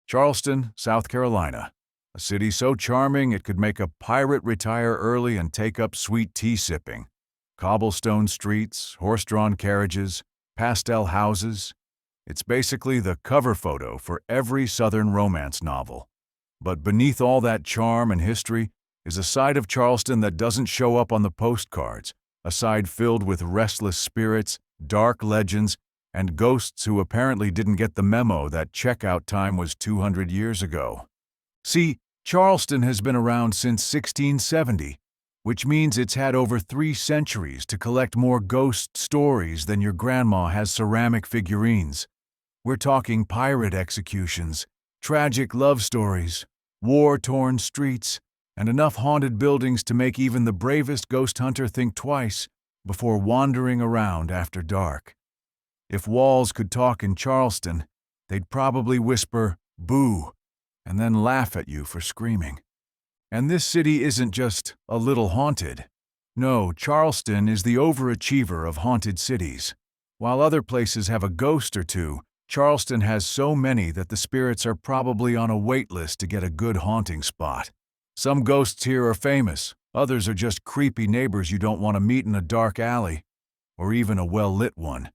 Charleston, South Carolina. A city so charming it could make a pirate retire early and take up sweet tea sipping. Cobblestone streets, horse-drawn carriages, pastel houses. It's basically the cover photo for every Southern romance novel. But beneath all that charm and history is a side of Charleston that doesn't show up on the postcards, a side filled with restless spirits, dark legends, and ghosts who apparently didn't get the memo that checkout time was 200 years ago. See, Charleston has been around since 1670, which means it's had over 3 centuries to collect more ghost stories than your grandma has ceramic figurines. We're talking pirate executions, tragic love stories, war-torn streets, and enough haunted buildings to make even the bravest ghost hunter think twice before wandering around after dark. If walls could talk in Charleston, they'd probably whisper, "Boo," and then laugh at you for screaming. And this city isn't just a little haunted. No, Charleston is the overachiever of haunted cities. While other places have a ghost or two, Charleston has so many that the spirits are probably on a wait list to get a good haunting spot. Some ghosts here are famous, others are just creepy neighbors you don't want to meet in a dark alley, or even a well-lit one.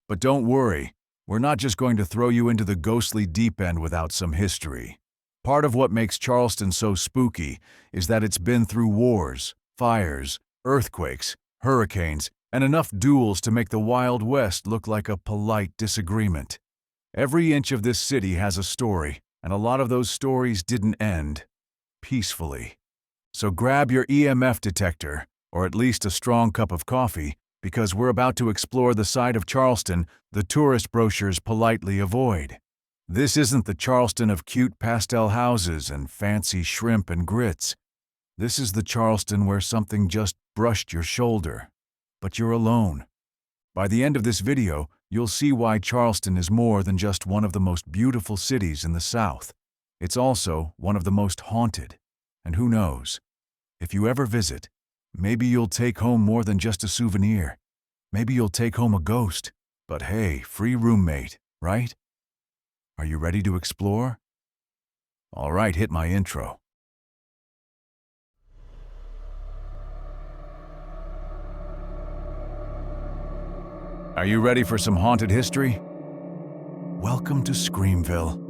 But don't worry, we're not just going to throw you into the ghostly deep end without some history. Part of what makes Charleston so spooky is that it's been through wars, fires, earthquakes, hurricanes, and enough duels to make the Wild West look like a polite disagreement. Every inch of this city has a story, and a lot of those stories didn't end peacefully. So grab your EMF detector, or at least a strong cup of coffee, because we're about to explore the side of Charleston the tourist brochures politely avoid. This isn't the Charleston of cute pastel houses and fancy shrimp and grits. This is the Charleston where something just brushed your shoulder, but you're alone. By the end of this video, you'll see why Charleston is more than just one of the most beautiful cities in the South. It's also one of the most haunted. And who knows, if you ever visit, maybe you'll take home more than just a souvenir. Maybe you'll take home a ghost. But hey, free roommate, right? Are you ready to explore? All right, hit my intro. Are you ready for some haunted history? Welcome to Screamville.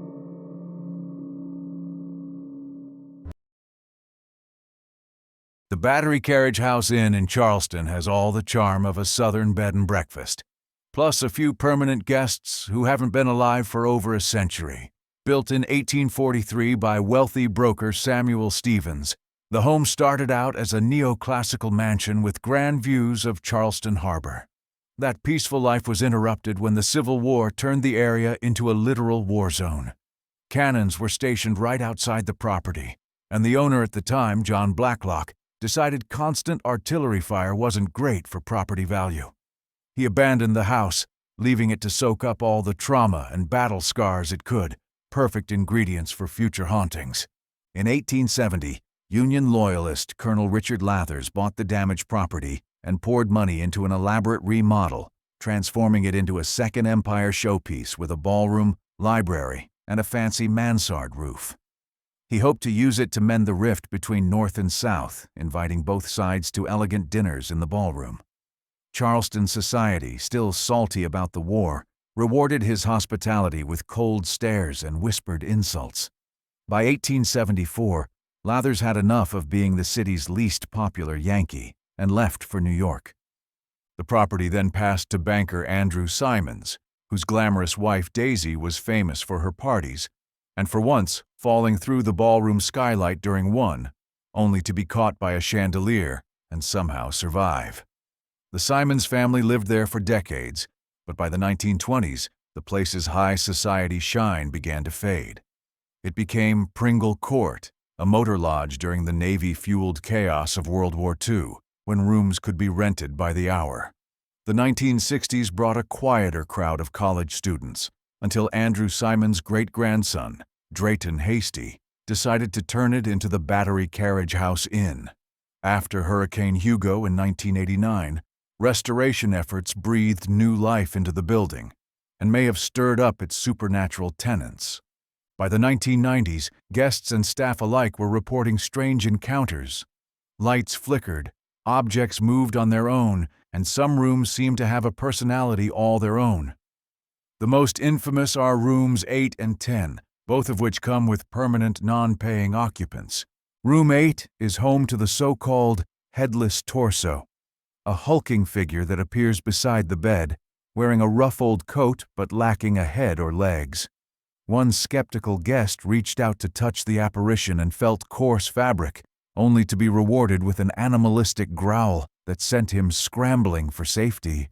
The Battery Carriage House Inn in Charleston has all the charm of a Southern bed and breakfast, plus a few permanent guests who haven't been alive for over a century. Built in 1843 by wealthy broker Samuel Stevens, the home started out as a neoclassical mansion with grand views of Charleston Harbor. That peaceful life was interrupted when the Civil War turned the area into a literal war zone. Cannons were stationed right outside the property, and the owner at the time, John Blacklock, decided constant artillery fire wasn't great for property value. He abandoned the house, leaving it to soak up all the trauma and battle scars it could, perfect ingredients for future hauntings. In 1870, Union loyalist Colonel Richard Lathers bought the damaged property and poured money into an elaborate remodel, transforming it into a Second Empire showpiece with a ballroom, library, and a fancy mansard roof. He hoped to use it to mend the rift between North and South, inviting both sides to elegant dinners in the ballroom. Charleston society, still salty about the war, rewarded his hospitality with cold stares and whispered insults. By 1874, Lathers had enough of being the city's least popular Yankee and left for New York. The property then passed to banker Andrew Simons, whose glamorous wife Daisy was famous for her parties, and for once falling through the ballroom skylight during one, only to be caught by a chandelier and somehow survive. The Simons family lived there for decades, but by the 1920s, the place's high society shine began to fade. It became Pringle Court, a motor lodge during the Navy-fueled chaos of World War II, when rooms could be rented by the hour. The 1960s brought a quieter crowd of college students, until Andrew Simons' great-grandson, Drayton Hasty, decided to turn it into the Battery Carriage House Inn. After Hurricane Hugo in 1989, restoration efforts breathed new life into the building and may have stirred up its supernatural tenants. By the 1990s, guests and staff alike were reporting strange encounters. Lights flickered, objects moved on their own, and some rooms seemed to have a personality all their own. The most infamous are rooms 8 and 10, both of which come with permanent non-paying occupants. Room 8 is home to the so-called headless torso, a hulking figure that appears beside the bed, wearing a rough old coat but lacking a head or legs. One skeptical guest reached out to touch the apparition and felt coarse fabric, only to be rewarded with an animalistic growl that sent him scrambling for safety.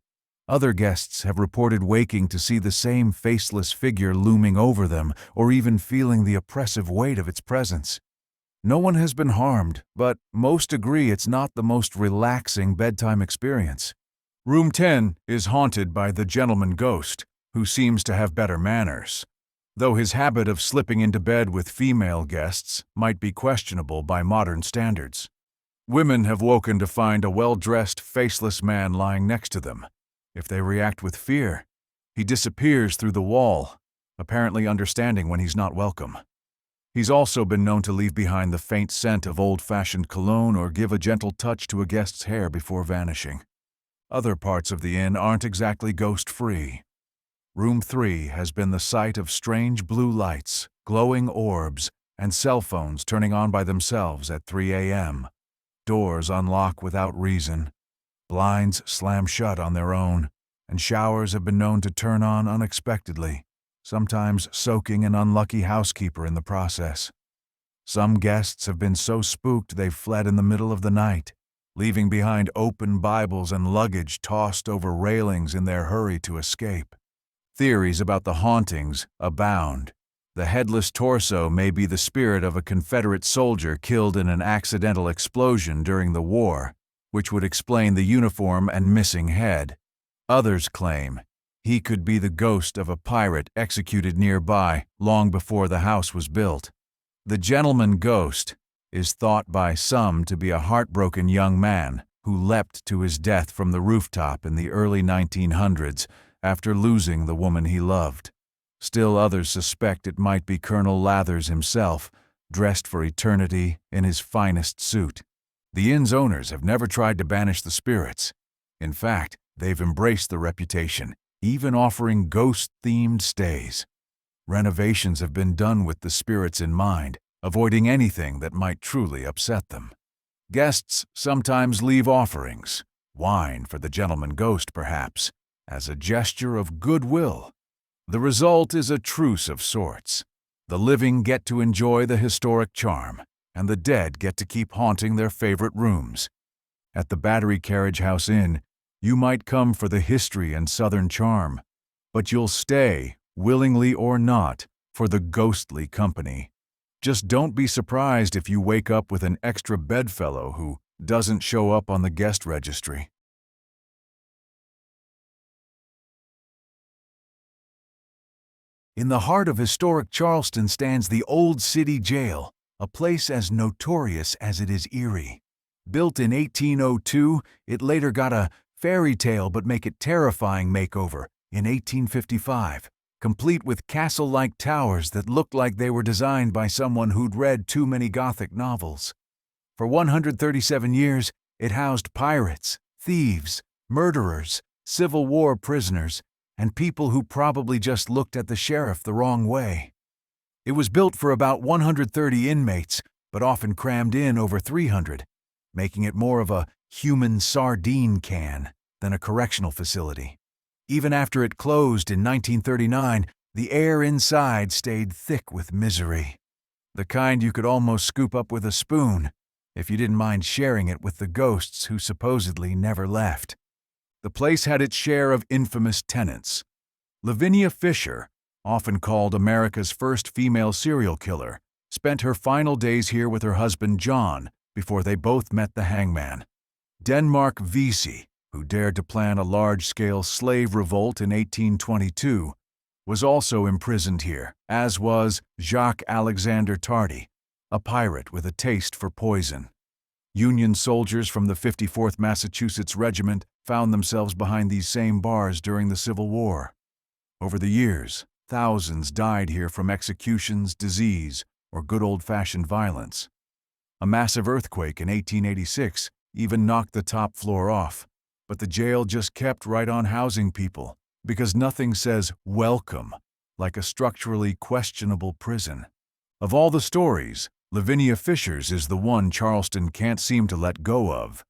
Other guests have reported waking to see the same faceless figure looming over them, or even feeling the oppressive weight of its presence. No one has been harmed, but most agree it's not the most relaxing bedtime experience. Room 10 is haunted by the gentleman ghost, who seems to have better manners, though his habit of slipping into bed with female guests might be questionable by modern standards. Women have woken to find a well-dressed, faceless man lying next to them. If they react with fear, he disappears through the wall, apparently understanding when he's not welcome. He's also been known to leave behind the faint scent of old-fashioned cologne or give a gentle touch to a guest's hair before vanishing. Other parts of the inn aren't exactly ghost-free. Room 3 has been the site of strange blue lights, glowing orbs, and cell phones turning on by themselves at 3 a.m. Doors unlock without reason. Blinds slam shut on their own, and showers have been known to turn on unexpectedly, sometimes soaking an unlucky housekeeper in the process. Some guests have been so spooked they've fled in the middle of the night, leaving behind open Bibles and luggage tossed over railings in their hurry to escape. Theories about the hauntings abound. The headless torso may be the spirit of a Confederate soldier killed in an accidental explosion during the war, which would explain the uniform and missing head. Others claim he could be the ghost of a pirate executed nearby long before the house was built. The gentleman ghost is thought by some to be a heartbroken young man who leapt to his death from the rooftop in the early 1900s after losing the woman he loved. Still others suspect it might be Colonel Lathers himself, dressed for eternity in his finest suit. The inn's owners have never tried to banish the spirits. In fact, they've embraced the reputation, even offering ghost-themed stays. Renovations have been done with the spirits in mind, avoiding anything that might truly upset them. Guests sometimes leave offerings, wine for the gentleman ghost perhaps, as a gesture of goodwill. The result is a truce of sorts. The living get to enjoy the historic charm, and the dead get to keep haunting their favorite rooms. At the Battery Carriage House Inn, you might come for the history and southern charm, but you'll stay, willingly or not, for the ghostly company. Just don't be surprised if you wake up with an extra bedfellow who doesn't show up on the guest registry. In the heart of historic Charleston stands the Old City Jail, a place as notorious as it is eerie. Built in 1802, it later got a fairy tale but make it terrifying makeover in 1855, complete with castle-like towers that looked like they were designed by someone who'd read too many Gothic novels. For 137 years, it housed pirates, thieves, murderers, Civil War prisoners, and people who probably just looked at the sheriff the wrong way. It was built for about 130 inmates, but often crammed in over 300, making it more of a human sardine can than a correctional facility. Even after it closed in 1939, the air inside stayed thick with misery. The kind you could almost scoop up with a spoon, if you didn't mind sharing it with the ghosts who supposedly never left. The place had its share of infamous tenants. Lavinia Fisher, often called America's first female serial killer, spent her final days here with her husband John before they both met the hangman. Denmark Vesey, who dared to plan a large-scale slave revolt in 1822, was also imprisoned here, as was Jacques Alexander Tardy, a pirate with a taste for poison. Union soldiers from the 54th Massachusetts Regiment found themselves behind these same bars during the Civil War. Over the years, thousands died here from executions, disease, or good old-fashioned violence. A massive earthquake in 1886 even knocked the top floor off, but the jail just kept right on housing people, because nothing says welcome like a structurally questionable prison. Of all the stories, Lavinia Fisher's is the one Charleston can't seem to let go of.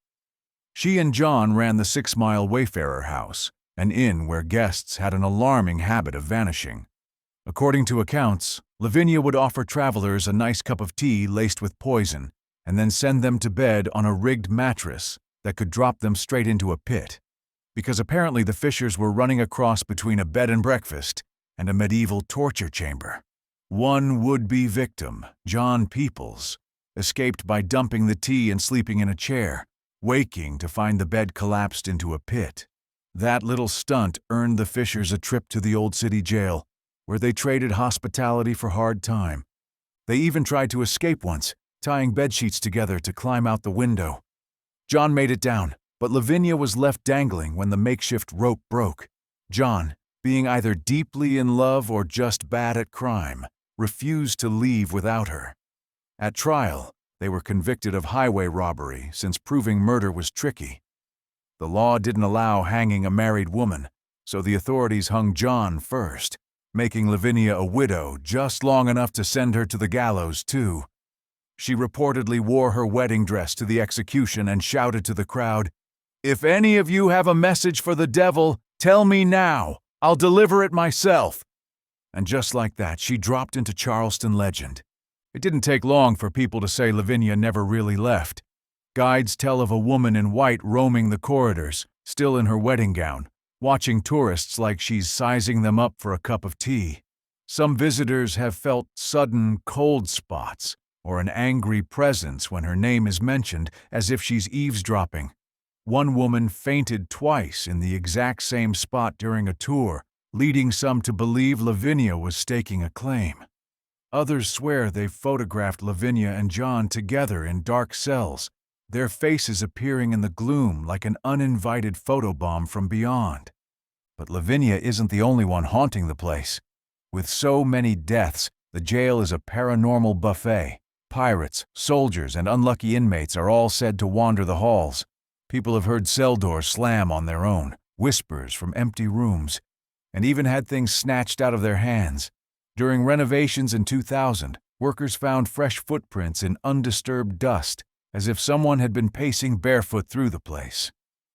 She and John ran the 6-Mile Wayfarer House, an inn where guests had an alarming habit of vanishing. According to accounts, Lavinia would offer travelers a nice cup of tea laced with poison and then send them to bed on a rigged mattress that could drop them straight into a pit, because apparently the Fishers were running a cross between a bed and breakfast and a medieval torture chamber. One would-be victim, John Peoples, escaped by dumping the tea and sleeping in a chair, waking to find the bed collapsed into a pit. That little stunt earned the Fishers a trip to the old city jail, where they traded hospitality for hard time. They even tried to escape once, tying bedsheets together to climb out the window. John made it down, but Lavinia was left dangling when the makeshift rope broke. John, being either deeply in love or just bad at crime, refused to leave without her. At trial, they were convicted of highway robbery since proving murder was tricky. The law didn't allow hanging a married woman, so the authorities hung John first, making Lavinia a widow just long enough to send her to the gallows, too. She reportedly wore her wedding dress to the execution and shouted to the crowd, "If any of you have a message for the devil, tell me now. I'll deliver it myself." And just like that, she dropped into Charleston legend. It didn't take long for people to say Lavinia never really left. Guides tell of a woman in white roaming the corridors, still in her wedding gown, watching tourists like she's sizing them up for a cup of tea. Some visitors have felt sudden cold spots or an angry presence when her name is mentioned, as if she's eavesdropping. One woman fainted twice in the exact same spot during a tour, leading some to believe Lavinia was staking a claim. Others swear they've photographed Lavinia and John together in dark cells, their faces appearing in the gloom like an uninvited photobomb from beyond. But Lavinia isn't the only one haunting the place. With so many deaths, the jail is a paranormal buffet. Pirates, soldiers, and unlucky inmates are all said to wander the halls. People have heard cell doors slam on their own, whispers from empty rooms, and even had things snatched out of their hands. During renovations in 2000, workers found fresh footprints in undisturbed dust, as if someone had been pacing barefoot through the place.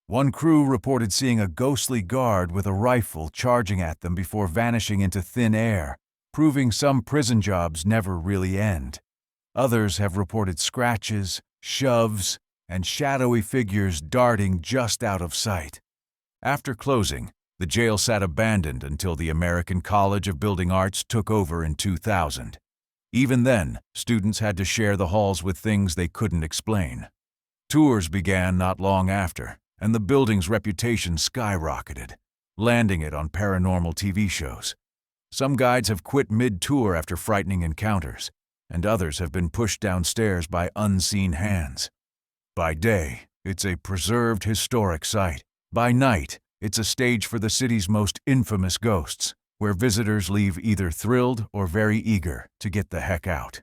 One crew reported seeing a ghostly guard with a rifle charging at them before vanishing into thin air, proving some prison jobs never really end. Others have reported scratches, shoves, and shadowy figures darting just out of sight. After closing, the jail sat abandoned until the American College of Building Arts took over in 2000. Even then, students had to share the halls with things they couldn't explain. Tours began not long after, and the building's reputation skyrocketed, landing it on paranormal TV shows. Some guides have quit mid-tour after frightening encounters, and others have been pushed downstairs by unseen hands. By day, it's a preserved historic site. By night, it's a stage for the city's most infamous ghosts, where visitors leave either thrilled or very eager to get the heck out.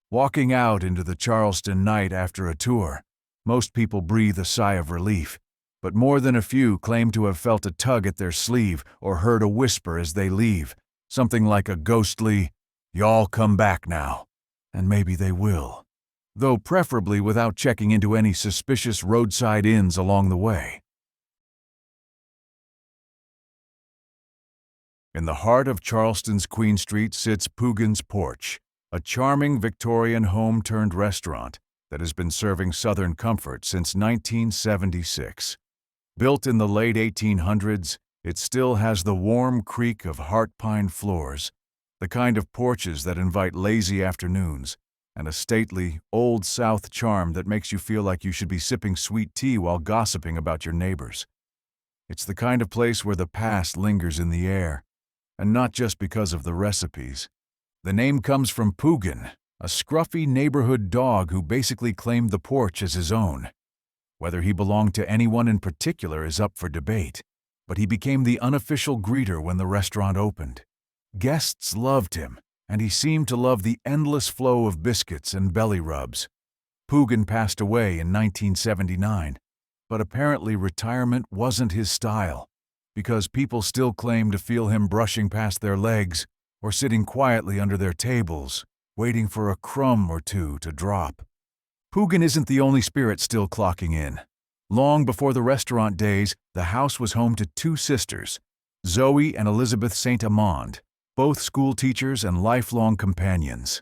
Walking out into the Charleston night after a tour, most people breathe a sigh of relief, but more than a few claim to have felt a tug at their sleeve or heard a whisper as they leave, something like a ghostly, "Y'all come back now," and maybe they will, though preferably without checking into any suspicious roadside inns along the way. In the heart of Charleston's Queen Street sits Pugans Porch, a charming Victorian home-turned-restaurant that has been serving Southern comfort since 1976. Built in the late 1800s, it still has the warm creak of heart pine floors, the kind of porches that invite lazy afternoons, and a stately, Old South charm that makes you feel like you should be sipping sweet tea while gossiping about your neighbors. It's the kind of place where the past lingers in the air, and not just because of the recipes. The name comes from Pugan, a scruffy neighborhood dog who basically claimed the porch as his own. Whether he belonged to anyone in particular is up for debate, but he became the unofficial greeter when the restaurant opened. Guests loved him, and he seemed to love the endless flow of biscuits and belly rubs. Pugan passed away in 1979, but apparently retirement wasn't his style, because people still claim to feel him brushing past their legs or sitting quietly under their tables, waiting for a crumb or two to drop. Pugin isn't the only spirit still clocking in. Long before the restaurant days, the house was home to two sisters, Zoe and Elizabeth St. Amand, both school teachers and lifelong companions.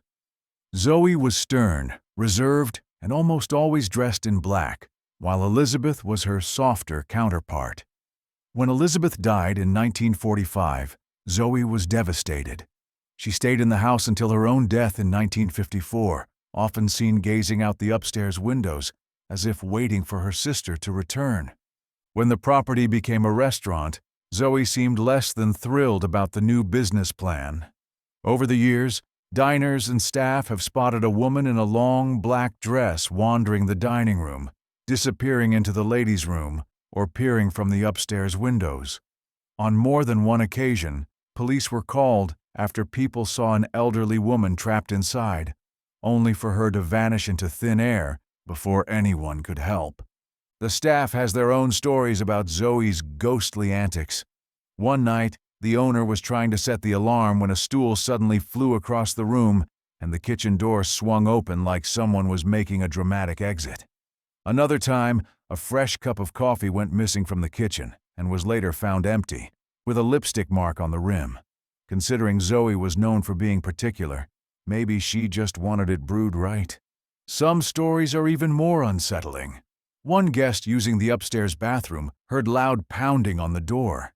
Zoe was stern, reserved, and almost always dressed in black, while Elizabeth was her softer counterpart. When Elizabeth died in 1945, Zoe was devastated. She stayed in the house until her own death in 1954, often seen gazing out the upstairs windows, as if waiting for her sister to return. When the property became a restaurant, Zoe seemed less than thrilled about the new business plan. Over the years, diners and staff have spotted a woman in a long black dress wandering the dining room, disappearing into the ladies' room, or peering from the upstairs windows. On more than one occasion, police were called after people saw an elderly woman trapped inside, only for her to vanish into thin air before anyone could help. The staff has their own stories about Zoe's ghostly antics. One night, the owner was trying to set the alarm when a stool suddenly flew across the room and the kitchen door swung open like someone was making a dramatic exit. Another time, a fresh cup of coffee went missing from the kitchen and was later found empty, with a lipstick mark on the rim. Considering Zoe was known for being particular, maybe she just wanted it brewed right. Some stories are even more unsettling. One guest using the upstairs bathroom heard loud pounding on the door.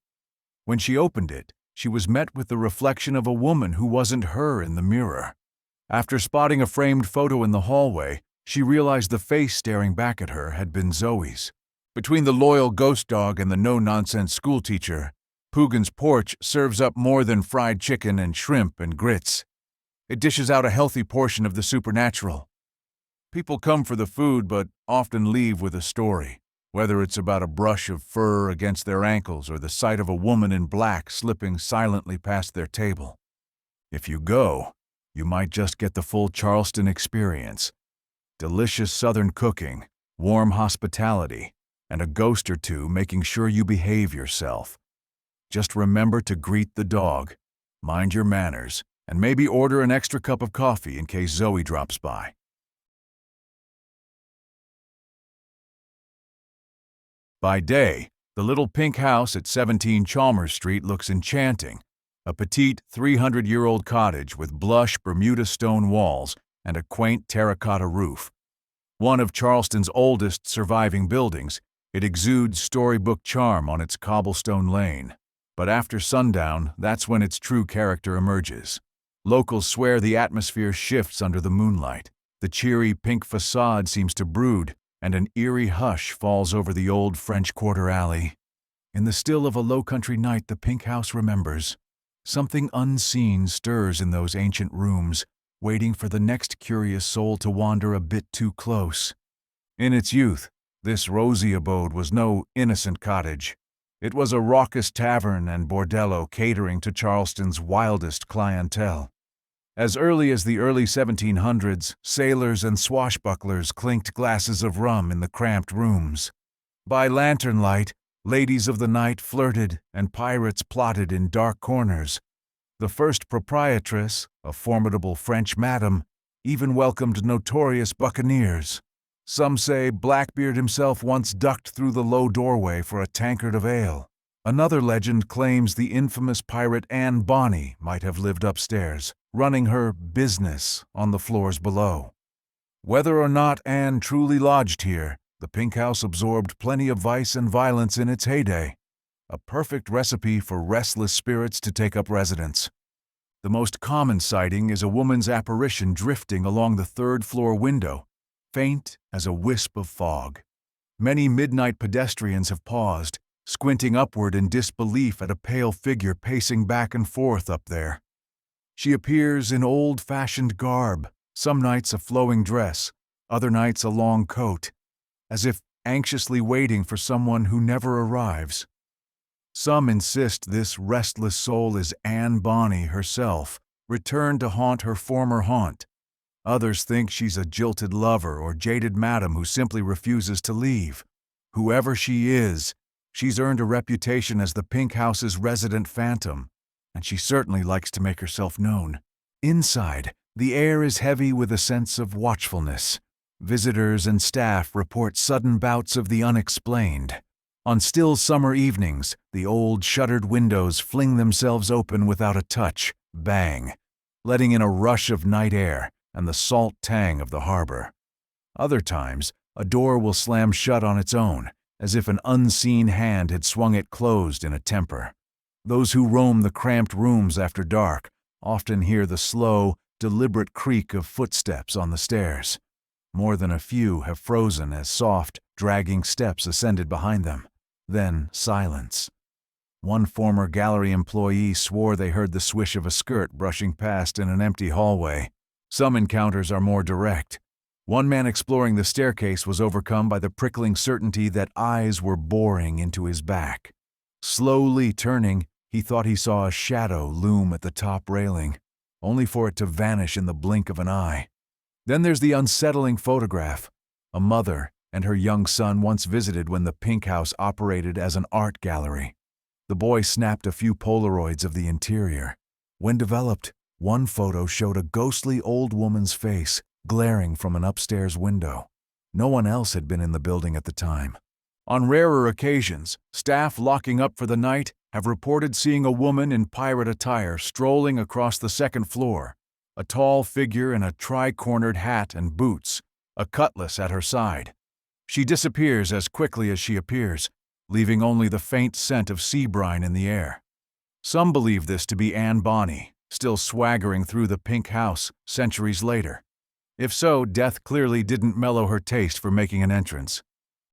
When she opened it, she was met with the reflection of a woman who wasn't her in the mirror. After spotting a framed photo in the hallway, she realized the face staring back at her had been Zoe's. Between the loyal ghost dog and the no-nonsense schoolteacher, Pugans Porch serves up more than fried chicken and shrimp and grits. It dishes out a healthy portion of the supernatural. People come for the food but often leave with a story, whether it's about a brush of fur against their ankles or the sight of a woman in black slipping silently past their table. If you go, you might just get the full Charleston experience. Delicious Southern cooking, warm hospitality, and a ghost or two making sure you behave yourself. Just remember to greet the dog, mind your manners, and maybe order an extra cup of coffee in case Zoe drops by. By day, the little pink house at 17 Chalmers Street looks enchanting, a petite 300-year-old cottage with blush Bermuda stone walls and a quaint terracotta roof. One of Charleston's oldest surviving buildings, it exudes storybook charm on its cobblestone lane. But after sundown, that's when its true character emerges. Locals swear the atmosphere shifts under the moonlight. The cheery pink facade seems to brood, and an eerie hush falls over the old French Quarter alley. In the still of a low-country night, the pink house remembers. Something unseen stirs in those ancient rooms, waiting for the next curious soul to wander a bit too close. In its youth, this rosy abode was no innocent cottage. It was a raucous tavern and bordello catering to Charleston's wildest clientele. As early as the early 1700s, sailors and swashbucklers clinked glasses of rum in the cramped rooms. By lantern light, ladies of the night flirted and pirates plotted in dark corners. The first proprietress, a formidable French madam, even welcomed notorious buccaneers. Some say Blackbeard himself once ducked through the low doorway for a tankard of ale. Another legend claims the infamous pirate Anne Bonny might have lived upstairs, running her business on the floors below. Whether or not Anne truly lodged here, the pink house absorbed plenty of vice and violence in its heyday. A perfect recipe for restless spirits to take up residence. The most common sighting is a woman's apparition drifting along the third-floor window, faint as a wisp of fog. Many midnight pedestrians have paused, squinting upward in disbelief at a pale figure pacing back and forth up there. She appears in old-fashioned garb, some nights a flowing dress, other nights a long coat, as if anxiously waiting for someone who never arrives. Some insist this restless soul is Anne Bonny herself, returned to haunt her former haunt. Others think she's a jilted lover or jaded madam who simply refuses to leave. Whoever she is, she's earned a reputation as the Pink House's resident phantom, and she certainly likes to make herself known. Inside, the air is heavy with a sense of watchfulness. Visitors and staff report sudden bouts of the unexplained. On still summer evenings, the old shuttered windows fling themselves open without a touch, bang, letting in a rush of night air and the salt tang of the harbor. Other times, a door will slam shut on its own, as if an unseen hand had swung it closed in a temper. Those who roam the cramped rooms after dark often hear the slow, deliberate creak of footsteps on the stairs. More than a few have frozen as soft, dragging steps ascended behind them. Then silence. One former gallery employee swore they heard the swish of a skirt brushing past in an empty hallway. Some encounters are more direct. One man exploring the staircase was overcome by the prickling certainty that eyes were boring into his back. Slowly turning, he thought he saw a shadow loom at the top railing, only for it to vanish in the blink of an eye. Then there's the unsettling photograph. A mother and her young son once visited when the Pink House operated as an art gallery. The boy snapped a few Polaroids of the interior. When developed, one photo showed a ghostly old woman's face glaring from an upstairs window. No one else had been in the building at the time. On rarer occasions, staff locking up for the night have reported seeing a woman in pirate attire strolling across the second floor, a tall figure in a tri-cornered hat and boots, a cutlass at her side. She disappears as quickly as she appears, leaving only the faint scent of sea brine in the air. Some believe this to be Anne Bonny, still swaggering through the Pink House centuries later. If so, death clearly didn't mellow her taste for making an entrance.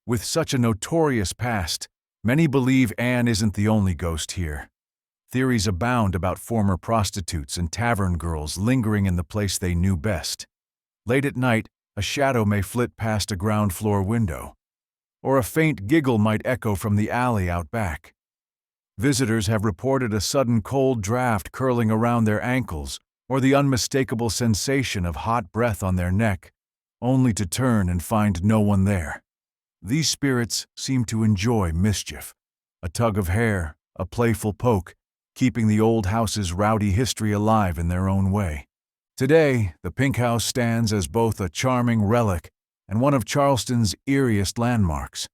With such a notorious past, many believe Anne isn't the only ghost here. Theories abound about former prostitutes and tavern girls lingering in the place they knew best. Late at night, a shadow may flit past a ground floor window, or a faint giggle might echo from the alley out back. Visitors have reported a sudden cold draft curling around their ankles or the unmistakable sensation of hot breath on their neck, only to turn and find no one there. These spirits seem to enjoy mischief, a tug of hair, a playful poke, keeping the old house's rowdy history alive in their own way. Today, the Pink House stands as both a charming relic and one of Charleston's eeriest landmarks.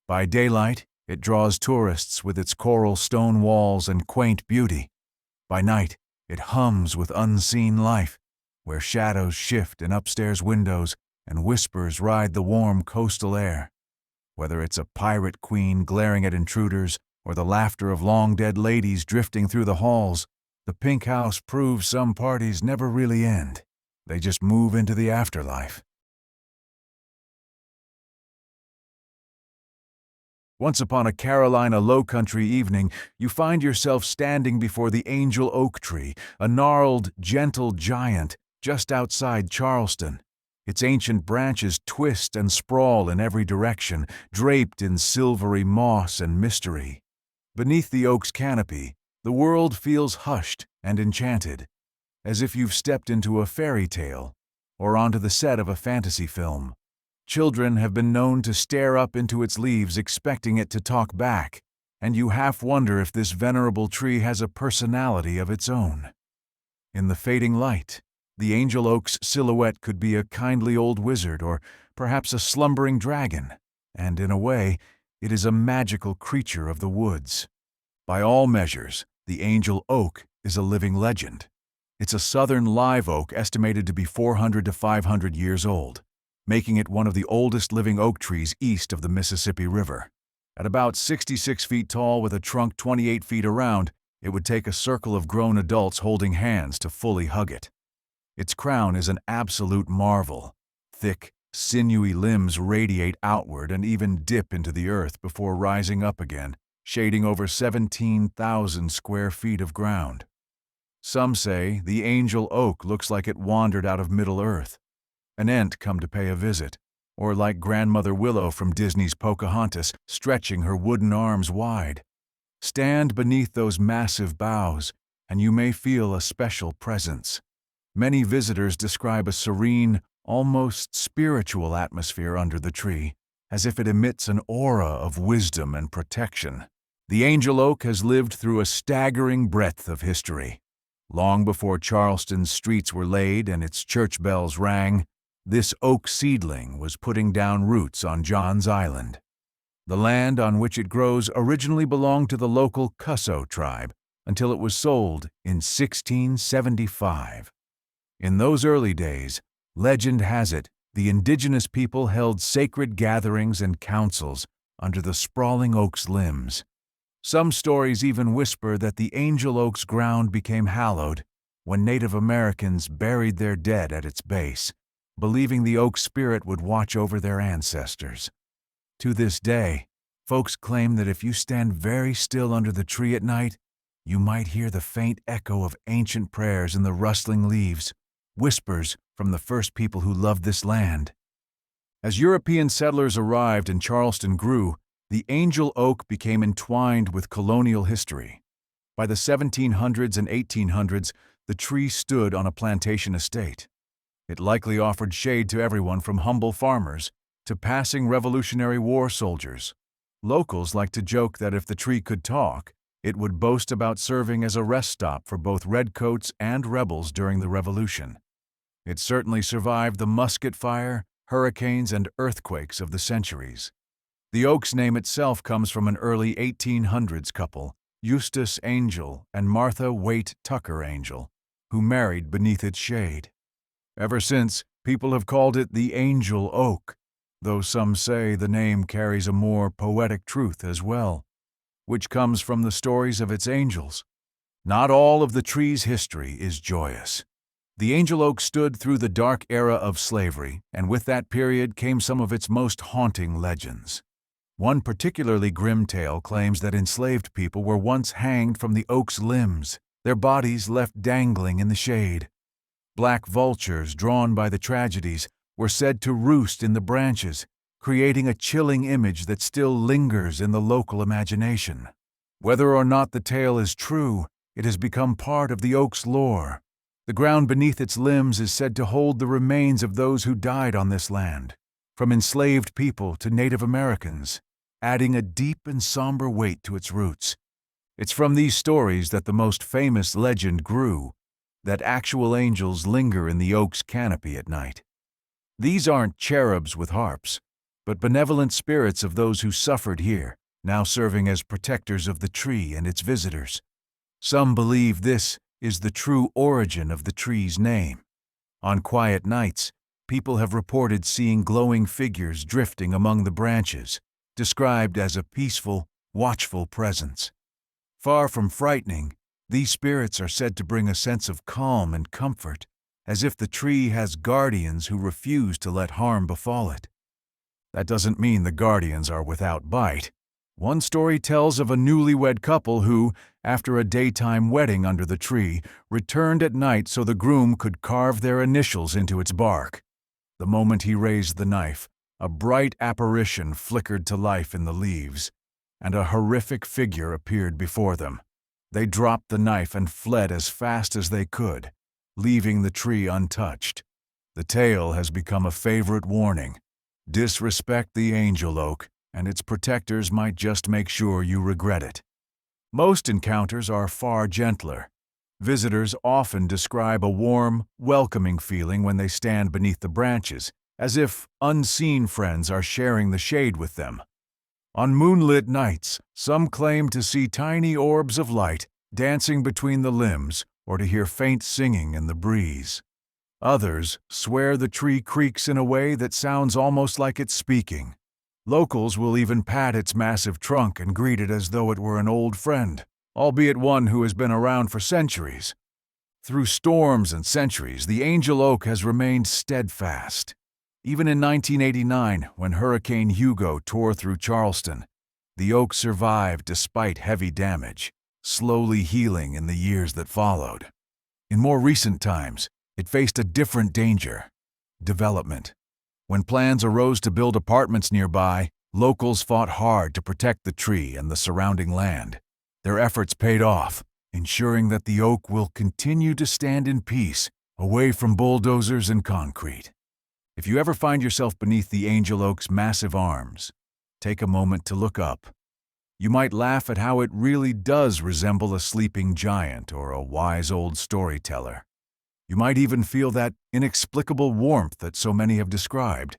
By daylight, it draws tourists with its coral stone walls and quaint beauty. By night, it hums with unseen life, where shadows shift in upstairs windows and whispers ride the warm coastal air. Whether it's a pirate queen glaring at intruders or the laughter of long-dead ladies drifting through the halls, the Pink House proves some parties never really end. They just move into the afterlife. Once upon a Carolina low-country evening, you find yourself standing before the angel oak tree, a gnarled, gentle giant just outside Charleston. Its ancient branches twist and sprawl in every direction, draped in silvery moss and mystery. Beneath the oak's canopy, the world feels hushed and enchanted, as if you've stepped into a fairy tale or onto the set of a fantasy film. Children have been known to stare up into its leaves expecting it to talk back, and you half wonder if this venerable tree has a personality of its own. In the fading light, the angel oak's silhouette could be a kindly old wizard or perhaps a slumbering dragon, and in a way, it is a magical creature of the woods. By all measures, the angel oak is a living legend. It's a southern live oak estimated to be 400 to 500 years old, making it one of the oldest living oak trees east of the Mississippi River. At about 66 feet tall with a trunk 28 feet around, it would take a circle of grown adults holding hands to fully hug it. Its crown is an absolute marvel. Thick, sinewy limbs radiate outward and even dip into the earth before rising up again, shading over 17,000 square feet of ground. Some say the angel oak looks like it wandered out of Middle-earth, an ent come to pay a visit, or like Grandmother Willow from Disney's Pocahontas, stretching her wooden arms wide. Stand beneath those massive boughs, and you may feel a special presence. Many visitors describe a serene, almost spiritual atmosphere under the tree, as if it emits an aura of wisdom and protection. The angel oak has lived through a staggering breadth of history. Long before Charleston's streets were laid and its church bells rang, this oak seedling was putting down roots on John's Island. The land on which it grows originally belonged to the local Cusso tribe until it was sold in 1675. In those early days, legend has it, the indigenous people held sacred gatherings and councils under the sprawling oak's limbs. Some stories even whisper that the angel oak's ground became hallowed when Native Americans buried their dead at its base, believing the oak spirit would watch over their ancestors. To this day, folks claim that if you stand very still under the tree at night, you might hear the faint echo of ancient prayers in the rustling leaves, whispers from the first people who loved this land. As European settlers arrived and Charleston grew, the angel oak became entwined with colonial history. By the 1700s and 1800s, the tree stood on a plantation estate. It likely offered shade to everyone from humble farmers to passing Revolutionary War soldiers. Locals like to joke that if the tree could talk, it would boast about serving as a rest stop for both redcoats and rebels during the Revolution. It certainly survived the musket fire, hurricanes, and earthquakes of the centuries. The oak's name itself comes from an early 1800s couple, Eustace Angell and Martha Waite Tucker Angell, who married beneath its shade. Ever since, people have called it the Angel Oak, though some say the name carries a more poetic truth as well, which comes from the stories of its angels. Not all of the tree's history is joyous. The angel oak stood through the dark era of slavery, and with that period came some of its most haunting legends. One particularly grim tale claims that enslaved people were once hanged from the oak's limbs, their bodies left dangling in the shade. Black vultures, drawn by the tragedies, were said to roost in the branches, creating a chilling image that still lingers in the local imagination. Whether or not the tale is true, it has become part of the oak's lore. The ground beneath its limbs is said to hold the remains of those who died on this land, from enslaved people to Native Americans, adding a deep and somber weight to its roots. It's from these stories that the most famous legend grew, that actual angels linger in the oak's canopy at night. These aren't cherubs with harps, but benevolent spirits of those who suffered here, now serving as protectors of the tree and its visitors. Some believe this is the true origin of the tree's name. On quiet nights, people have reported seeing glowing figures drifting among the branches, described as a peaceful, watchful presence. Far from frightening, these spirits are said to bring a sense of calm and comfort, as if the tree has guardians who refuse to let harm befall it. That doesn't mean the guardians are without bite. One story tells of a newlywed couple who, after a daytime wedding under the tree, returned at night so the groom could carve their initials into its bark. The moment he raised the knife, a bright apparition flickered to life in the leaves, and a horrific figure appeared before them. They dropped the knife and fled as fast as they could, leaving the tree untouched. The tale has become a favorite warning. Disrespect the angel oak, and its protectors might just make sure you regret it. Most encounters are far gentler. Visitors often describe a warm, welcoming feeling when they stand beneath the branches, as if unseen friends are sharing the shade with them. On moonlit nights, some claim to see tiny orbs of light dancing between the limbs or to hear faint singing in the breeze. Others swear the tree creaks in a way that sounds almost like it's speaking. Locals will even pat its massive trunk and greet it as though it were an old friend, albeit one who has been around for centuries. Through storms and centuries, the angel oak has remained steadfast. Even in 1989, when Hurricane Hugo tore through Charleston, the oak survived despite heavy damage, slowly healing in the years that followed. In more recent times, it faced a different danger: development. When plans arose to build apartments nearby, locals fought hard to protect the tree and the surrounding land. Their efforts paid off, ensuring that the oak will continue to stand in peace, away from bulldozers and concrete. If you ever find yourself beneath the angel oak's massive arms, take a moment to look up. You might laugh at how it really does resemble a sleeping giant or a wise old storyteller. You might even feel that inexplicable warmth that so many have described.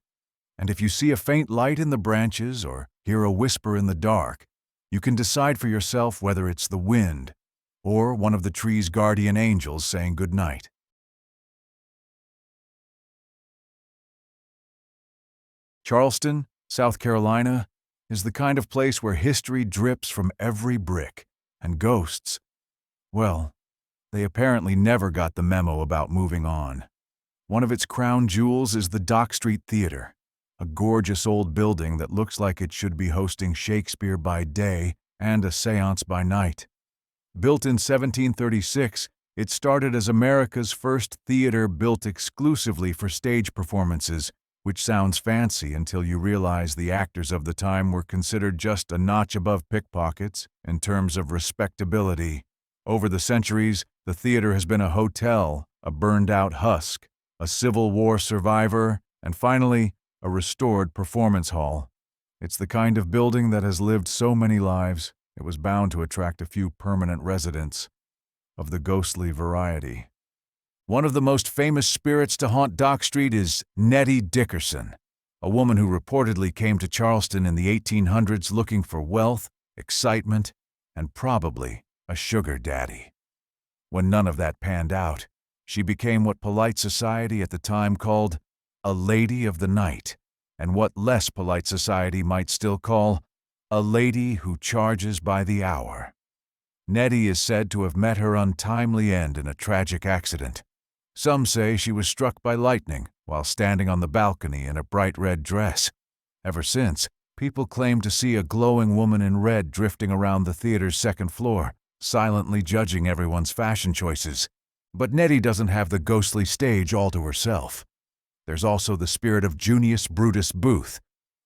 And if you see a faint light in the branches or hear a whisper in the dark, you can decide for yourself whether it's the wind or one of the tree's guardian angels saying good night. Charleston, South Carolina, is the kind of place where history drips from every brick, and ghosts, well, they apparently never got the memo about moving on. One of its crown jewels is the Dock Street Theater, a gorgeous old building that looks like it should be hosting Shakespeare by day and a seance by night. Built in 1736, it started as America's first theater built exclusively for stage performances, which sounds fancy until you realize the actors of the time were considered just a notch above pickpockets in terms of respectability. Over the centuries, the theater has been a hotel, a burned-out husk, a Civil War survivor, and finally, a restored performance hall. It's the kind of building that has lived so many lives, it was bound to attract a few permanent residents of the ghostly variety. One of the most famous spirits to haunt Dock Street is Nettie Dickerson, a woman who reportedly came to Charleston in the 1800s looking for wealth, excitement, and probably a sugar daddy. When none of that panned out, she became what polite society at the time called a lady of the night, and what less polite society might still call a lady who charges by the hour. Nettie is said to have met her untimely end in a tragic accident. Some say she was struck by lightning while standing on the balcony in a bright red dress. Ever since, people claim to see a glowing woman in red drifting around the theater's second floor, silently judging everyone's fashion choices. But Nettie doesn't have the ghostly stage all to herself. There's also the spirit of Junius Brutus Booth,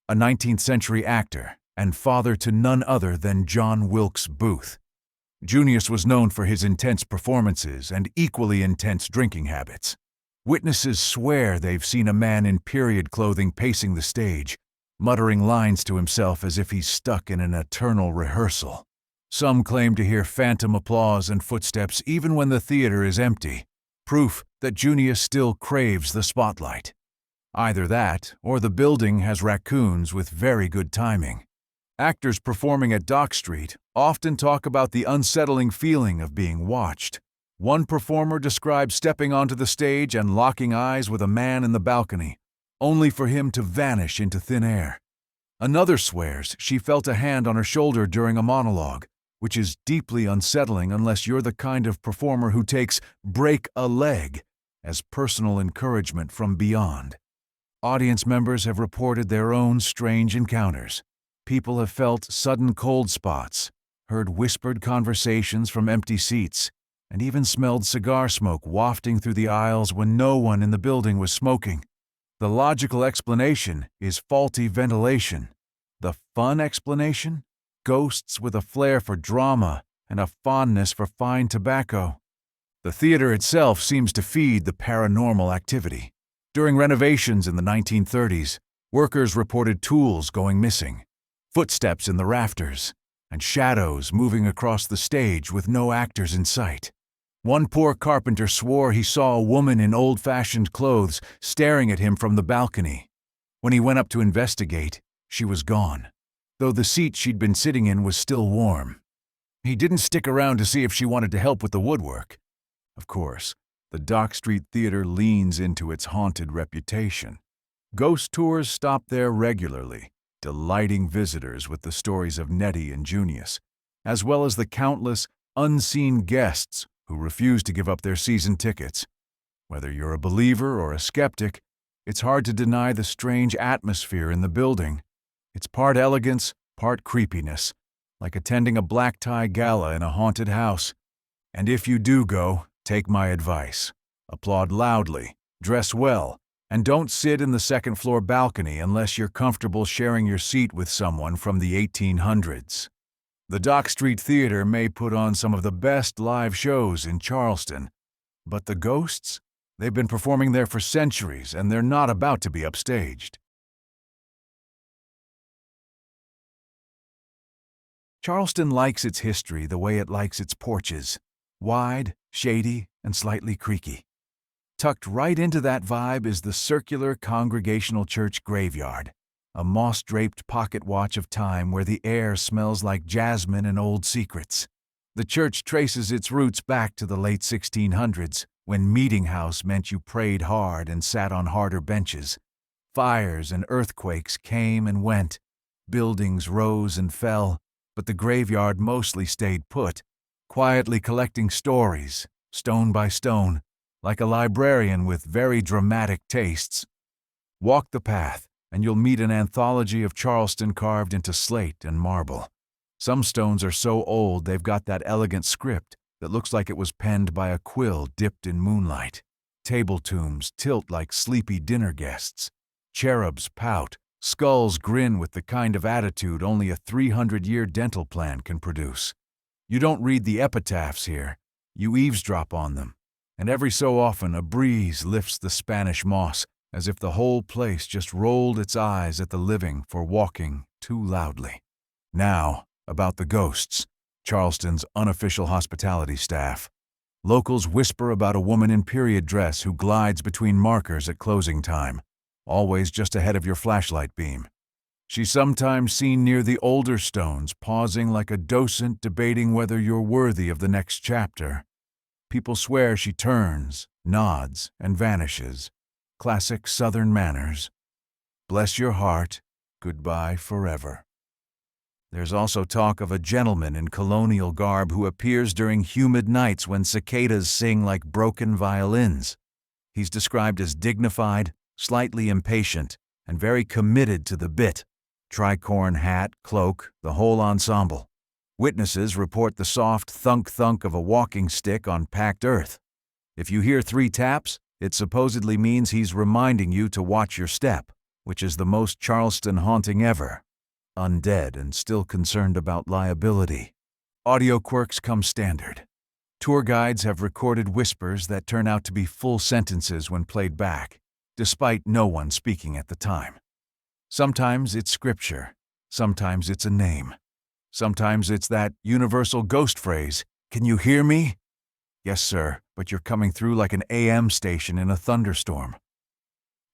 a 19th century actor and father to none other than John Wilkes Booth. Junius was known for his intense performances and equally intense drinking habits. Witnesses swear they've seen a man in period clothing pacing the stage, muttering lines to himself as if he's stuck in an eternal rehearsal. Some claim to hear phantom applause and footsteps even when the theater is empty, proof that Junius still craves the spotlight. Either that, or the building has raccoons with very good timing. Actors performing at Dock Street often talk about the unsettling feeling of being watched. One performer described stepping onto the stage and locking eyes with a man in the balcony, only for him to vanish into thin air. Another swears she felt a hand on her shoulder during a monologue, which is deeply unsettling unless you're the kind of performer who takes "break a leg" as personal encouragement from beyond. Audience members have reported their own strange encounters. People have felt sudden cold spots, heard whispered conversations from empty seats, and even smelled cigar smoke wafting through the aisles when no one in the building was smoking. The logical explanation is faulty ventilation. The fun explanation? Ghosts with a flair for drama and a fondness for fine tobacco. The theater itself seems to feed the paranormal activity. During renovations in the 1930s, workers reported tools going missing, footsteps in the rafters, and shadows moving across the stage with no actors in sight. One poor carpenter swore he saw a woman in old-fashioned clothes staring at him from the balcony. When he went up to investigate, she was gone, though the seat she'd been sitting in was still warm. He didn't stick around to see if she wanted to help with the woodwork. Of course, the Dock Street Theater leans into its haunted reputation. Ghost tours stop there regularly, delighting visitors with the stories of Nettie and Junius, as well as the countless unseen guests who refuse to give up their season tickets. Whether you're a believer or a skeptic, it's hard to deny the strange atmosphere in the building. It's part elegance, part creepiness, like attending a black tie gala in a haunted house. And if you do go, take my advice. Applaud loudly, dress well, and don't sit in the second-floor balcony unless you're comfortable sharing your seat with someone from the 1800s. The Dock Street Theater may put on some of the best live shows in Charleston, but the ghosts? They've been performing there for centuries, and they're not about to be upstaged. Charleston likes its history the way it likes its porches, wide, shady, and slightly creaky. Tucked right into that vibe is the circular Congregational Church graveyard, a moss-draped pocket watch of time where the air smells like jasmine and old secrets. The church traces its roots back to the late 1600s, when meeting house meant you prayed hard and sat on harder benches. Fires and earthquakes came and went. Buildings rose and fell, but the graveyard mostly stayed put, quietly collecting stories, stone by stone, like a librarian with very dramatic tastes. Walk the path, and you'll meet an anthology of Charleston carved into slate and marble. Some stones are so old they've got that elegant script that looks like it was penned by a quill dipped in moonlight. Table tombs tilt like sleepy dinner guests. Cherubs pout. Skulls grin with the kind of attitude only a 300-year dental plan can produce. You don't read the epitaphs here. You eavesdrop on them. And every so often a breeze lifts the Spanish moss, as if the whole place just rolled its eyes at the living for walking too loudly. Now, about the ghosts, Charleston's unofficial hospitality staff. Locals whisper about a woman in period dress who glides between markers at closing time, always just ahead of your flashlight beam. She's sometimes seen near the older stones, pausing like a docent debating whether you're worthy of the next chapter. People swear she turns, nods, and vanishes. Classic Southern manners. Bless your heart, goodbye forever. There's also talk of a gentleman in colonial garb who appears during humid nights when cicadas sing like broken violins. He's described as dignified, slightly impatient, and very committed to the bit. Tricorn hat, cloak, the whole ensemble. Witnesses report the soft thunk-thunk of a walking stick on packed earth. If you hear 3 taps, it supposedly means he's reminding you to watch your step, which is the most Charleston haunting ever. Undead and still concerned about liability. Audio quirks come standard. Tour guides have recorded whispers that turn out to be full sentences when played back, despite no one speaking at the time. Sometimes it's scripture, sometimes it's a name. Sometimes it's that universal ghost phrase, "Can you hear me?" Yes, sir, but you're coming through like an AM station in a thunderstorm.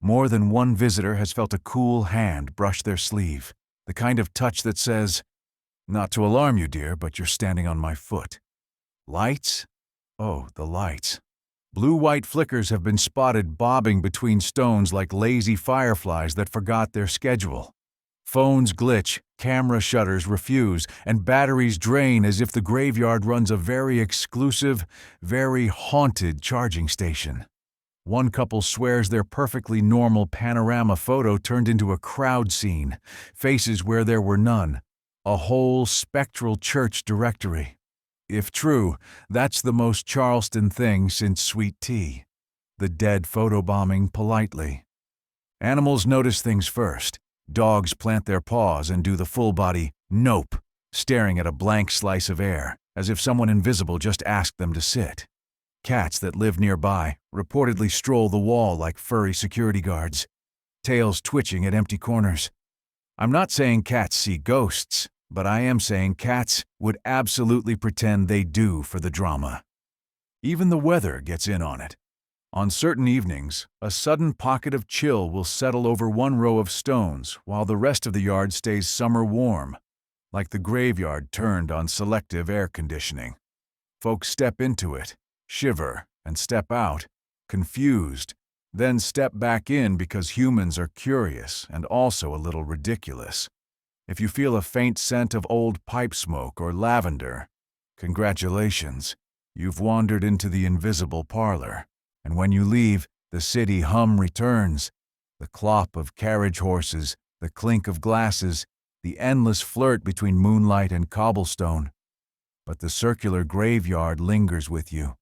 More than one visitor has felt a cool hand brush their sleeve, the kind of touch that says, "Not to alarm you, dear, but you're standing on my foot." Lights? Oh, the lights. Blue-white flickers have been spotted bobbing between stones like lazy fireflies that forgot their schedule. Phones glitch, camera shutters refuse, and batteries drain as if the graveyard runs a very exclusive, very haunted charging station. One couple swears their perfectly normal panorama photo turned into a crowd scene, faces where there were none, a whole spectral church directory. If true, that's the most Charleston thing since sweet tea. The dead photobombing politely. Animals notice things first. Dogs plant their paws and do the full-body nope, staring at a blank slice of air, as if someone invisible just asked them to sit. Cats that live nearby reportedly stroll the wall like furry security guards, tails twitching at empty corners. I'm not saying cats see ghosts, but I am saying cats would absolutely pretend they do for the drama. Even the weather gets in on it. On certain evenings, a sudden pocket of chill will settle over one row of stones while the rest of the yard stays summer warm, like the graveyard turned on selective air conditioning. Folks step into it, shiver, and step out, confused, then step back in because humans are curious and also a little ridiculous. If you feel a faint scent of old pipe smoke or lavender, congratulations, you've wandered into the invisible parlor. And when you leave, the city hum returns. The clop of carriage horses, the clink of glasses, the endless flirt between moonlight and cobblestone. But the circular graveyard lingers with you.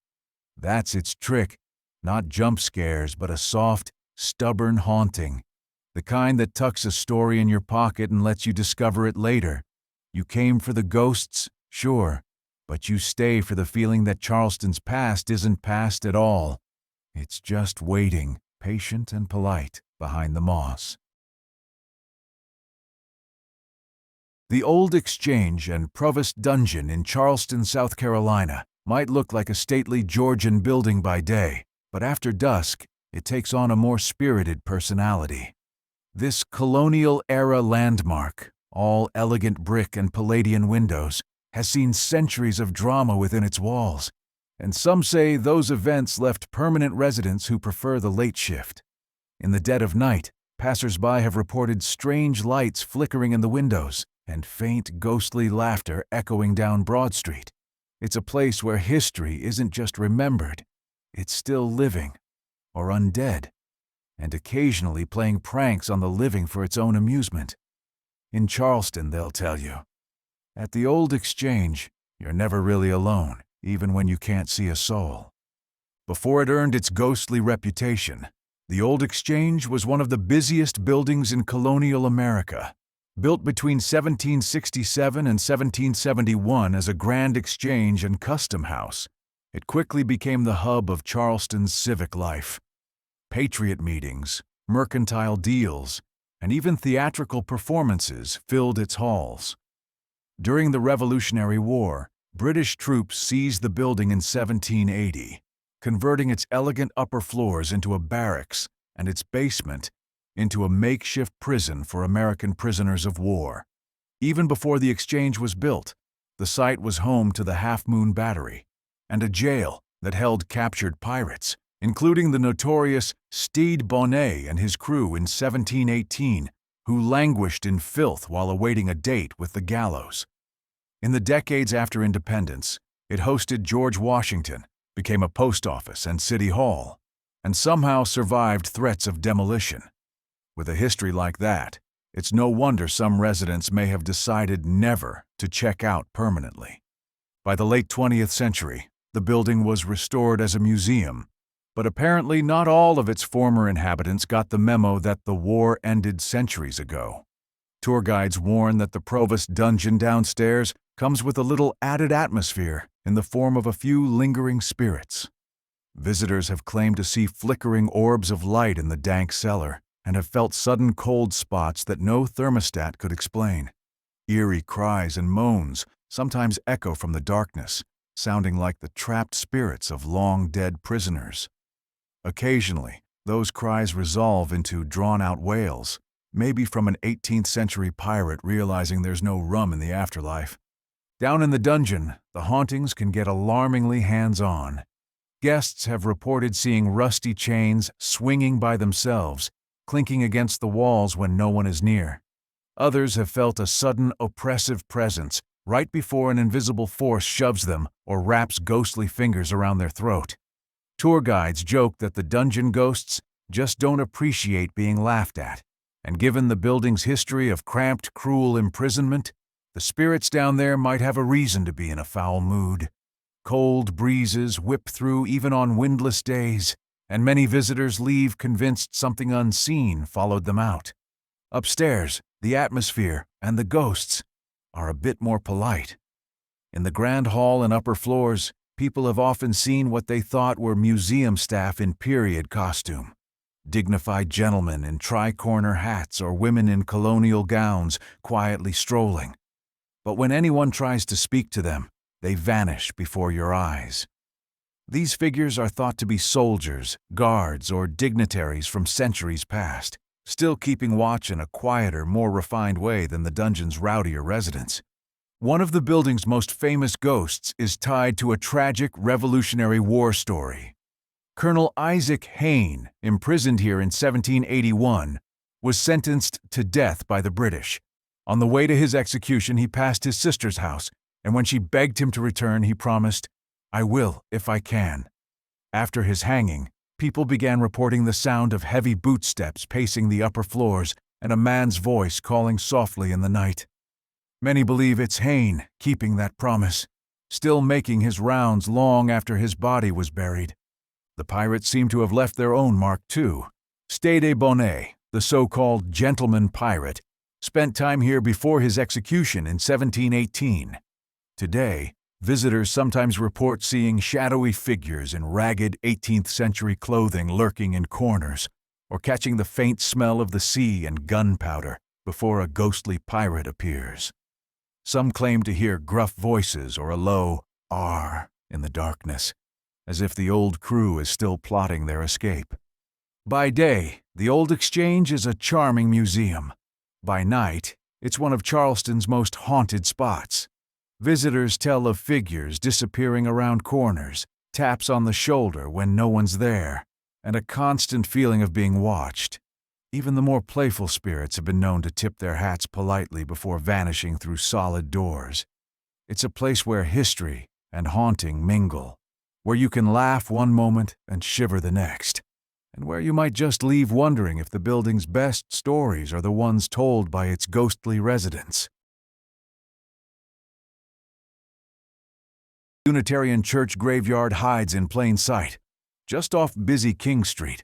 That's its trick, not jump scares, but a soft, stubborn haunting. The kind that tucks a story in your pocket and lets you discover it later. You came for the ghosts, sure, but you stay for the feeling that Charleston's past isn't past at all. It's just waiting, patient and polite, behind the moss. The Old Exchange and Provost Dungeon in Charleston, South Carolina, might look like a stately Georgian building by day, but after dusk, it takes on a more spirited personality. This colonial-era landmark, all elegant brick and Palladian windows, has seen centuries of drama within its walls, and some say those events left permanent residents who prefer the late shift. In the dead of night, passers-by have reported strange lights flickering in the windows and faint, ghostly laughter echoing down Broad Street. It's a place where history isn't just remembered, it's still living, or undead, and occasionally playing pranks on the living for its own amusement. In Charleston, they'll tell you. At the Old Exchange, you're never really alone, even when you can't see a soul. Before it earned its ghostly reputation, the Old Exchange was one of the busiest buildings in colonial America. Built between 1767 and 1771 as a grand exchange and custom house, it quickly became the hub of Charleston's civic life. Patriot meetings, mercantile deals, and even theatrical performances filled its halls. During the Revolutionary War, British troops seized the building in 1780, converting its elegant upper floors into a barracks and its basement into a makeshift prison for American prisoners of war. Even before the exchange was built, the site was home to the Half Moon Battery and a jail that held captured pirates, including the notorious Stede Bonnet and his crew in 1718, who languished in filth while awaiting a date with the gallows. In the decades after independence, it hosted George Washington, became a post office and city hall, and somehow survived threats of demolition. With a history like that, it's no wonder some residents may have decided never to check out permanently. By the late 20th century, the building was restored as a museum, but apparently not all of its former inhabitants got the memo that the war ended centuries ago. Tour guides warn that the Provost Dungeon downstairs comes with a little added atmosphere in the form of a few lingering spirits. Visitors have claimed to see flickering orbs of light in the dank cellar, and have felt sudden cold spots that no thermostat could explain. Eerie cries and moans sometimes echo from the darkness, sounding like the trapped spirits of long-dead prisoners. Occasionally, those cries resolve into drawn-out wails, maybe from an 18th-century pirate realizing there's no rum in the afterlife. Down in the dungeon, the hauntings can get alarmingly hands-on. Guests have reported seeing rusty chains swinging by themselves, clinking against the walls when no one is near. Others have felt a sudden oppressive presence right before an invisible force shoves them or wraps ghostly fingers around their throat. Tour guides joke that the dungeon ghosts just don't appreciate being laughed at, and given the building's history of cramped, cruel imprisonment, the spirits down there might have a reason to be in a foul mood. Cold breezes whip through even on windless days, and many visitors leave convinced something unseen followed them out. Upstairs, the atmosphere and the ghosts are a bit more polite. In the grand hall and upper floors, people have often seen what they thought were museum staff in period costume. Dignified gentlemen in tri-corner hats or women in colonial gowns quietly strolling. But when anyone tries to speak to them, they vanish before your eyes. These figures are thought to be soldiers, guards, or dignitaries from centuries past, still keeping watch in a quieter, more refined way than the dungeon's rowdier residents. One of the building's most famous ghosts is tied to a tragic Revolutionary War story. Colonel Isaac Hayne, imprisoned here in 1781, was sentenced to death by the British. On the way to his execution, he passed his sister's house, and when she begged him to return, he promised, "I will, if I can." After his hanging, people began reporting the sound of heavy bootsteps pacing the upper floors and a man's voice calling softly in the night. Many believe it's Hayne keeping that promise, still making his rounds long after his body was buried. The pirates seem to have left their own mark too. Stede Bonnet, the so-called gentleman pirate, spent time here before his execution in 1718. Today, visitors sometimes report seeing shadowy figures in ragged 18th-century clothing lurking in corners, or catching the faint smell of the sea and gunpowder before a ghostly pirate appears. Some claim to hear gruff voices or a low "R" in the darkness, as if the old crew is still plotting their escape. By day, the Old Exchange is a charming museum. By night, it's one of Charleston's most haunted spots. Visitors tell of figures disappearing around corners, taps on the shoulder when no one's there, and a constant feeling of being watched. Even the more playful spirits have been known to tip their hats politely before vanishing through solid doors. It's a place where history and haunting mingle, where you can laugh one moment and shiver the next, and where you might just leave wondering if the building's best stories are the ones told by its ghostly residents. Unitarian church graveyard hides in plain sight, just off busy King Street,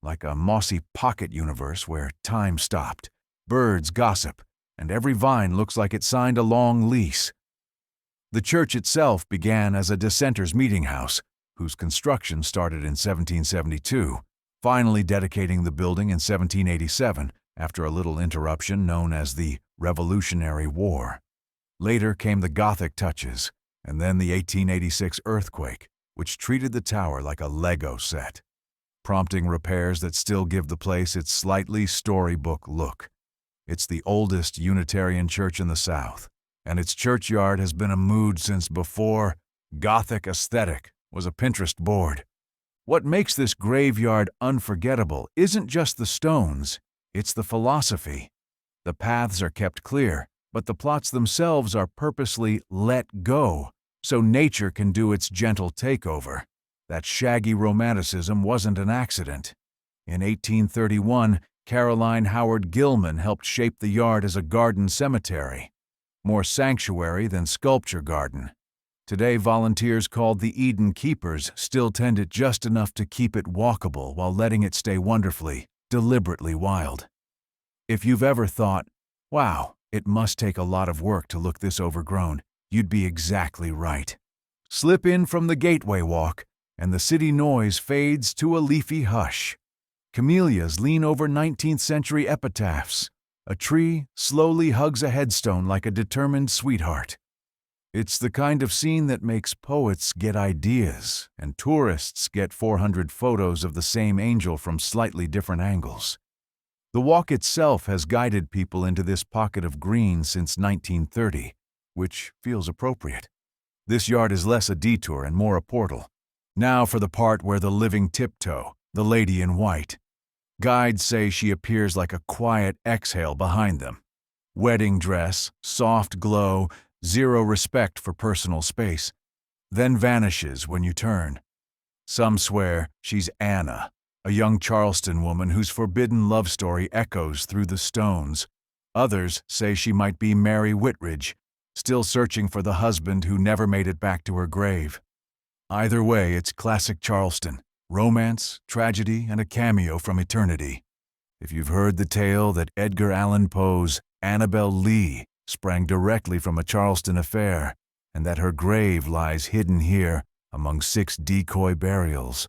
like a mossy pocket universe where time stopped, birds gossip, and every vine looks like it signed a long lease. The church itself began as a dissenters' meeting house, whose construction started in 1772, finally dedicating the building in 1787 after a little interruption known as the Revolutionary War. Later came the Gothic touches, and then the 1886 earthquake, which treated the tower like a Lego set, prompting repairs that still give the place its slightly storybook look. It's the oldest Unitarian church in the South, and its churchyard has been a mood since before Gothic aesthetic was a Pinterest board. What makes this graveyard unforgettable isn't just the stones, it's the philosophy. The paths are kept clear, but the plots themselves are purposely let go, so nature can do its gentle takeover. That shaggy romanticism wasn't an accident. In 1831, Caroline Howard Gilman helped shape the yard as a garden cemetery, more sanctuary than sculpture garden. Today, volunteers called the Eden Keepers still tend it just enough to keep it walkable while letting it stay wonderfully, deliberately wild. If you've ever thought, wow, it must take a lot of work to look this overgrown, you'd be exactly right. Slip in from the gateway walk, and the city noise fades to a leafy hush. Camellias lean over 19th-century epitaphs. A tree slowly hugs a headstone like a determined sweetheart. It's the kind of scene that makes poets get ideas and tourists get 400 photos of the same angel from slightly different angles. The walk itself has guided people into this pocket of green since 1930, which feels appropriate. This yard is less a detour and more a portal. Now for the part where the living tiptoe, the lady in white. Guides say she appears like a quiet exhale behind them. Wedding dress, soft glow, zero respect for personal space, then vanishes when you turn. Some swear she's Anna, a young Charleston woman whose forbidden love story echoes through the stones. Others say she might be Mary Whitridge, still searching for the husband who never made it back to her grave. Either way, it's classic Charleston, romance, tragedy, and a cameo from eternity. If you've heard the tale that Edgar Allan Poe's Annabel Lee sprang directly from a Charleston affair, and that her grave lies hidden here among 6 decoy burials,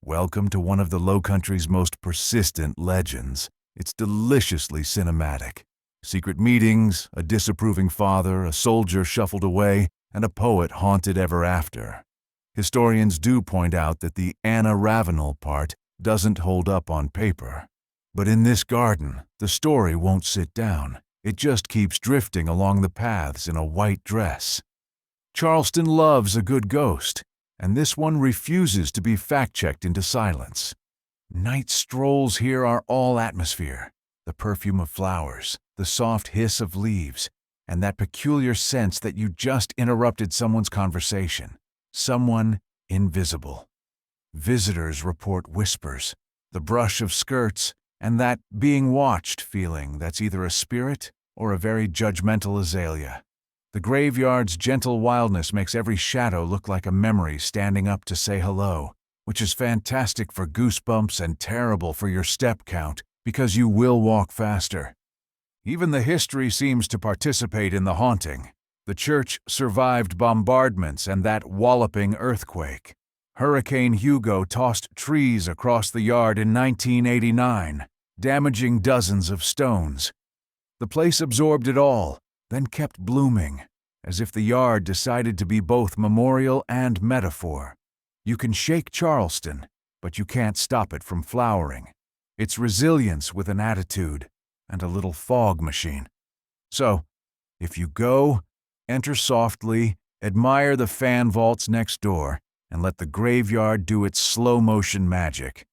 welcome to one of the Lowcountry's most persistent legends. It's deliciously cinematic. Secret meetings, a disapproving father, a soldier shuffled away, and a poet haunted ever after. Historians do point out that the Anna Ravenel part doesn't hold up on paper. But in this garden, the story won't sit down. It just keeps drifting along the paths in a white dress. Charleston loves a good ghost, and this one refuses to be fact-checked into silence. Night strolls here are all atmosphere, the perfume of flowers, the soft hiss of leaves, and that peculiar sense that you just interrupted someone's conversation, someone invisible. Visitors report whispers, the brush of skirts, and that being watched feeling that's either a spirit or a very judgmental azalea. The graveyard's gentle wildness makes every shadow look like a memory standing up to say hello, which is fantastic for goosebumps and terrible for your step count because you will walk faster. Even the history seems to participate in the haunting. The church survived bombardments and that walloping earthquake. Hurricane Hugo tossed trees across the yard in 1989, damaging dozens of stones. The place absorbed it all, then kept blooming, as if the yard decided to be both memorial and metaphor. You can shake Charleston, but you can't stop it from flowering. It's resilience with an attitude and a little fog machine. So, if you go, enter softly, admire the fan vaults next door, and let the graveyard do its slow-motion magic.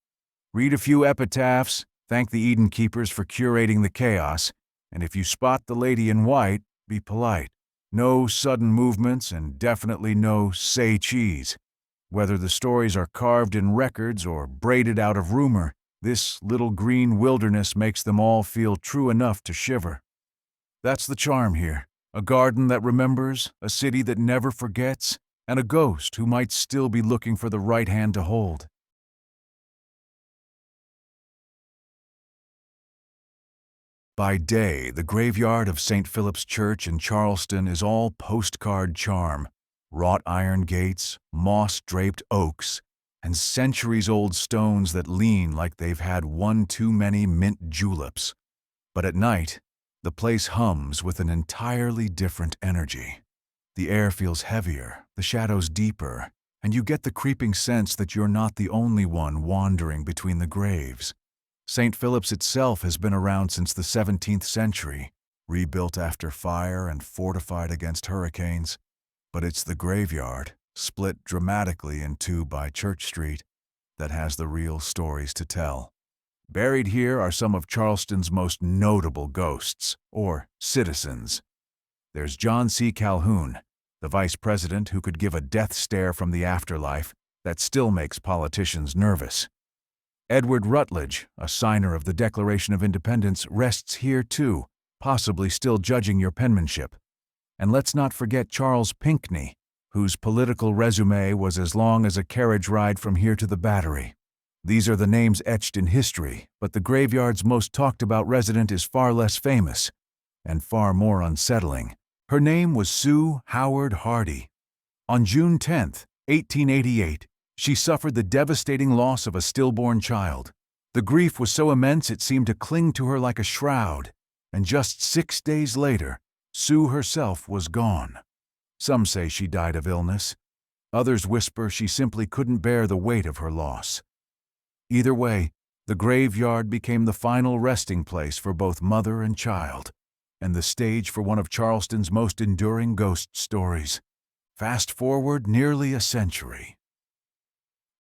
Read a few epitaphs, thank the Eden Keepers for curating the chaos, and if you spot the lady in white, be polite. No sudden movements and definitely no say cheese. Whether the stories are carved in records or braided out of rumor, this little green wilderness makes them all feel true enough to shiver. That's the charm here. A garden that remembers, a city that never forgets, and a ghost who might still be looking for the right hand to hold. By day, the graveyard of St. Philip's Church in Charleston is all postcard charm. Wrought iron gates, moss-draped oaks, and centuries-old stones that lean like they've had one too many mint juleps. But at night, the place hums with an entirely different energy. The air feels heavier, the shadows deeper, and you get the creeping sense that you're not the only one wandering between the graves. St. Philip's itself has been around since the 17th century, rebuilt after fire and fortified against hurricanes. But it's the graveyard, split dramatically in two by Church Street, that has the real stories to tell. Buried here are some of Charleston's most notable ghosts, or citizens. There's John C. Calhoun, the vice president who could give a death stare from the afterlife that still makes politicians nervous. Edward Rutledge, a signer of the Declaration of Independence, rests here too, possibly still judging your penmanship. And let's not forget Charles Pinckney, whose political resume was as long as a carriage ride from here to the Battery. These are the names etched in history, but the graveyard's most talked about resident is far less famous, and far more unsettling. Her name was Sue Howard Hardy. On June 10, 1888, she suffered the devastating loss of a stillborn child. The grief was so immense it seemed to cling to her like a shroud, and just 6 days later, Sue herself was gone. Some say she died of illness. Others whisper she simply couldn't bear the weight of her loss. Either way, the graveyard became the final resting place for both mother and child, and the stage for one of Charleston's most enduring ghost stories. Fast forward nearly a century.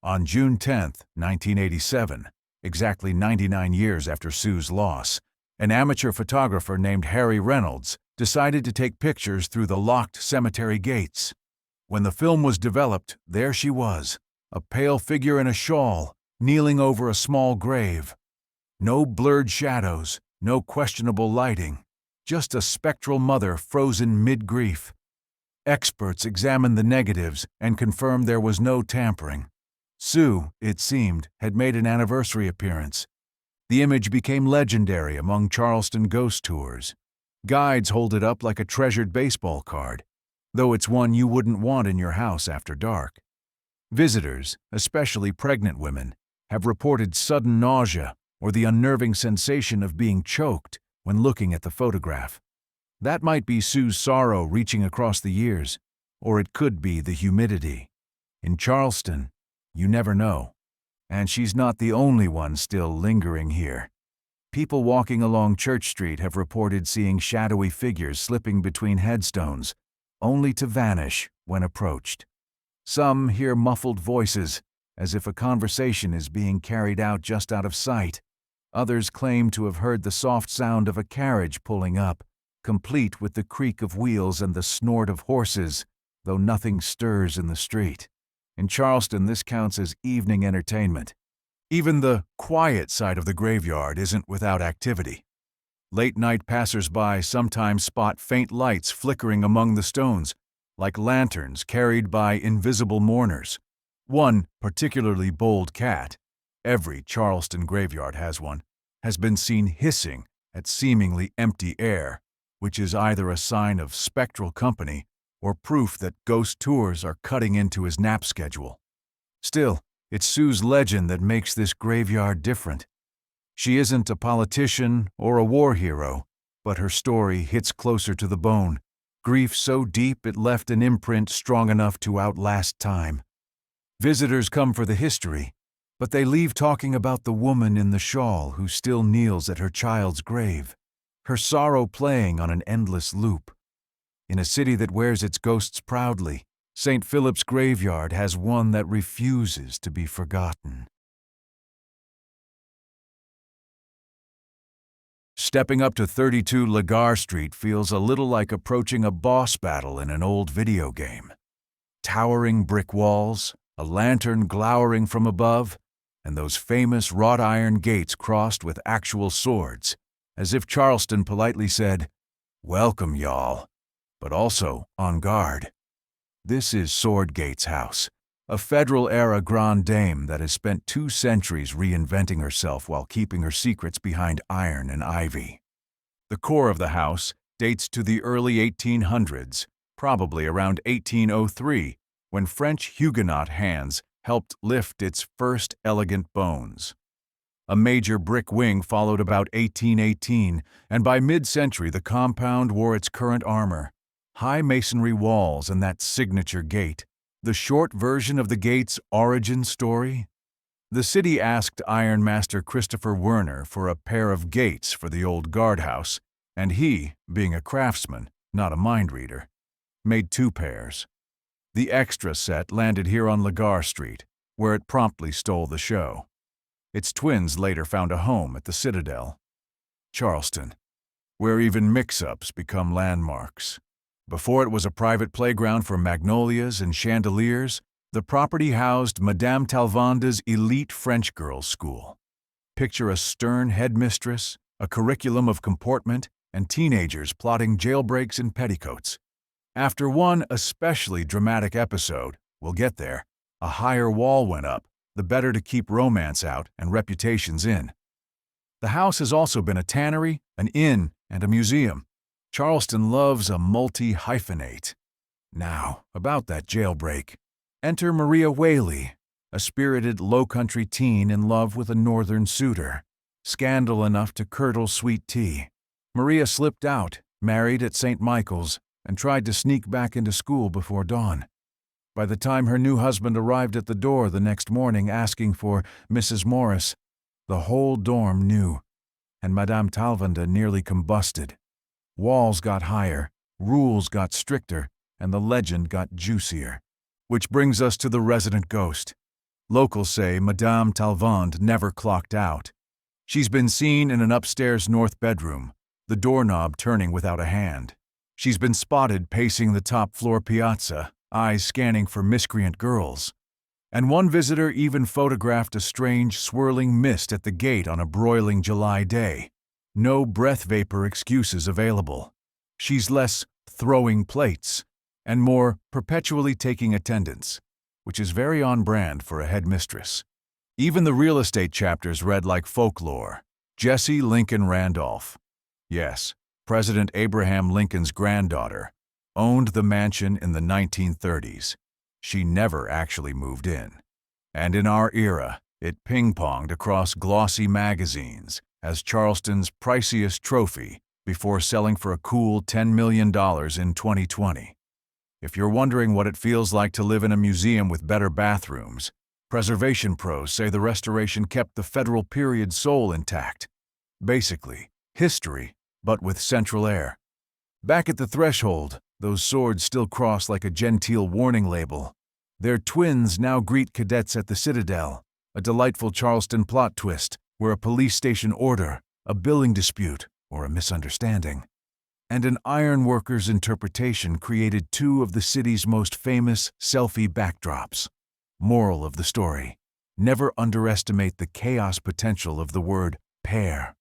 On June 10, 1987, exactly 99 years after Sue's loss, an amateur photographer named Harry Reynolds decided to take pictures through the locked cemetery gates. When the film was developed, there she was, a pale figure in a shawl, kneeling over a small grave. No blurred shadows, no questionable lighting, just a spectral mother frozen mid-grief. Experts examined the negatives and confirmed there was no tampering. Sue, it seemed, had made an anniversary appearance. The image became legendary among Charleston ghost tours. Guides hold it up like a treasured baseball card, though it's one you wouldn't want in your house after dark. Visitors, especially pregnant women, have reported sudden nausea or the unnerving sensation of being choked when looking at the photograph. That might be Sue's sorrow reaching across the years, or it could be the humidity. In Charleston, you never know. And she's not the only one still lingering here. People walking along Church Street have reported seeing shadowy figures slipping between headstones, only to vanish when approached. Some hear muffled voices, as if a conversation is being carried out just out of sight. Others claim to have heard the soft sound of a carriage pulling up, complete with the creak of wheels and the snort of horses, though nothing stirs in the street. In Charleston, this counts as evening entertainment. Even the quiet side of the graveyard isn't without activity. Late-night passers-by sometimes spot faint lights flickering among the stones, like lanterns carried by invisible mourners. One particularly bold cat, every Charleston graveyard has one, has been seen hissing at seemingly empty air, which is either a sign of spectral company or proof that ghost tours are cutting into his nap schedule. Still, it's Sue's legend that makes this graveyard different. She isn't a politician or a war hero, but her story hits closer to the bone, grief so deep it left an imprint strong enough to outlast time. Visitors come for the history, but they leave talking about the woman in the shawl who still kneels at her child's grave, her sorrow playing on an endless loop. In a city that wears its ghosts proudly, St. Philip's graveyard has one that refuses to be forgotten. Stepping up to 32 Lagar Street feels a little like approaching a boss battle in an old video game. Towering brick walls, a lantern glowering from above, and those famous wrought iron gates crossed with actual swords, as if Charleston politely said, "Welcome, y'all," but also on guard. This is Swordgate's house, a federal-era grande dame that has spent 2 centuries reinventing herself while keeping her secrets behind iron and ivy. The core of the house dates to the early 1800s, probably around 1803, when French Huguenot hands helped lift its first elegant bones. A major brick wing followed about 1818, and by mid-century the compound wore its current armor. High masonry walls and that signature gate, the short version of the gate's origin story? The city asked ironmaster Christopher Werner for a pair of gates for the old guardhouse, and he, being a craftsman, not a mind reader, made 2 pairs. The extra set landed here on Lagar Street, where it promptly stole the show. Its twins later found a home at the Citadel. Charleston, where even mix-ups become landmarks. Before it was a private playground for magnolias and chandeliers, the property housed Madame Talvanda's elite French girls' school. Picture a stern headmistress, a curriculum of comportment, and teenagers plotting jailbreaks in petticoats. After one especially dramatic episode, we'll get there, a higher wall went up, the better to keep romance out and reputations in. The house has also been a tannery, an inn, and a museum. Charleston loves a multi-hyphenate. Now, about that jailbreak. Enter Maria Whaley, a spirited low-country teen in love with a northern suitor. Scandal enough to curdle sweet tea. Maria slipped out, married at St. Michael's, and tried to sneak back into school before dawn. By the time her new husband arrived at the door the next morning asking for Mrs. Morris, the whole dorm knew, and Madame Talvanda nearly combusted. Walls got higher, rules got stricter, and the legend got juicier. Which brings us to the resident ghost. Locals say Madame Talvand never clocked out. She's been seen in an upstairs north bedroom, the doorknob turning without a hand. She's been spotted pacing the top-floor piazza, eyes scanning for miscreant girls. And one visitor even photographed a strange swirling mist at the gate on a broiling July day. No breath vapor excuses available. She's less throwing plates and more perpetually taking attendance, which is very on brand for a headmistress. Even the real estate chapters read like folklore. Jesse Lincoln Randolph. Yes, President Abraham Lincoln's granddaughter, owned the mansion in the 1930s. She never actually moved in. And in our era, it ping-ponged across glossy magazines as Charleston's priciest trophy before selling for a cool $10 million in 2020. If you're wondering what it feels like to live in a museum with better bathrooms, preservation pros say the restoration kept the federal period soul intact. Basically, history, but with central air. Back at the threshold, those swords still cross like a genteel warning label. Their twins now greet cadets at the Citadel, a delightful Charleston plot twist where a police station order, a billing dispute, or a misunderstanding, and an ironworker's interpretation created 2 of the city's most famous selfie backdrops. Moral of the story: never underestimate the chaos potential of the word pair.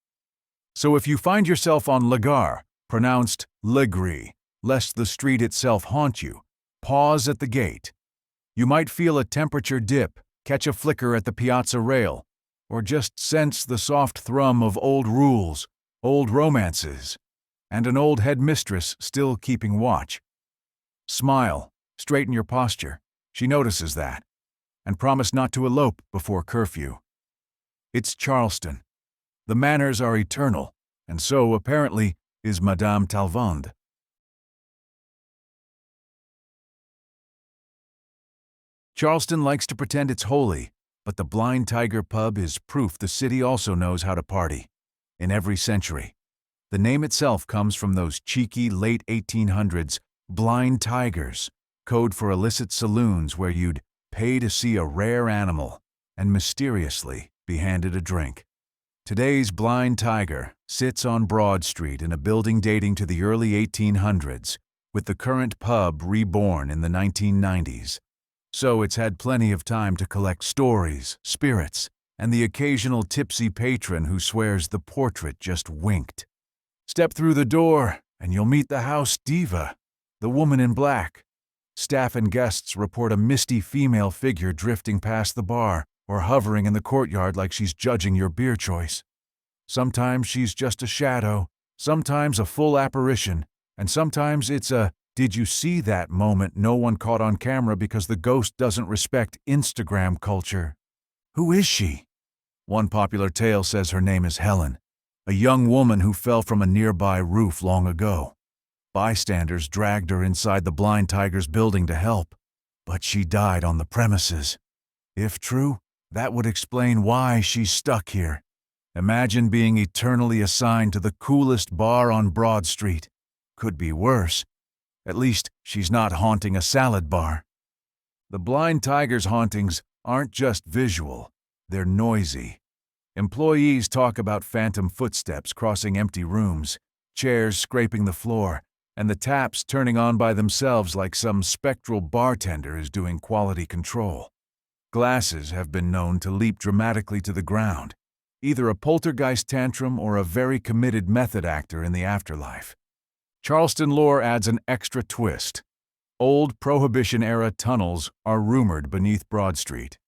So if you find yourself on Lagar, pronounced Legree, lest the street itself haunt you, pause at the gate. You might feel a temperature dip, catch a flicker at the piazza rail, or just sense the soft thrum of old rules old romances, and an old headmistress still keeping watch. Smile, straighten your posture. She notices that, and promise not to elope before curfew. It's Charleston. The manners are eternal, and so, apparently, is Madame Talvande. Charleston likes to pretend it's holy, but the Blind Tiger pub is proof the city also knows how to party. In every century. The name itself comes from those cheeky late 1800s blind tigers, code for illicit saloons where you'd pay to see a rare animal and mysteriously be handed a drink. Today's Blind Tiger sits on Broad Street in a building dating to the early 1800s, with the current pub reborn in the 1990s. So it's had plenty of time to collect stories, spirits, and the occasional tipsy patron who swears the portrait just winked. Step through the door, and you'll meet the house diva, the woman in black. Staff and guests report a misty female figure drifting past the bar or hovering in the courtyard like she's judging your beer choice. Sometimes she's just a shadow, sometimes a full apparition, and sometimes it's a "did you see that" moment no one caught on camera because the ghost doesn't respect Instagram culture. Who is she? One popular tale says her name is Helen, a young woman who fell from a nearby roof long ago. Bystanders dragged her inside the Blind Tiger's building to help, but she died on the premises. If true, that would explain why she's stuck here. Imagine being eternally assigned to the coolest bar on Broad Street. Could be worse. At least she's not haunting a salad bar. The Blind Tiger's hauntings aren't just visual, they're noisy. Employees talk about phantom footsteps crossing empty rooms, chairs scraping the floor, and the taps turning on by themselves like some spectral bartender is doing quality control. Glasses have been known to leap dramatically to the ground, either a poltergeist tantrum or a very committed method actor in the afterlife. Charleston lore adds an extra twist. Old Prohibition-era tunnels are rumored beneath Broad Street.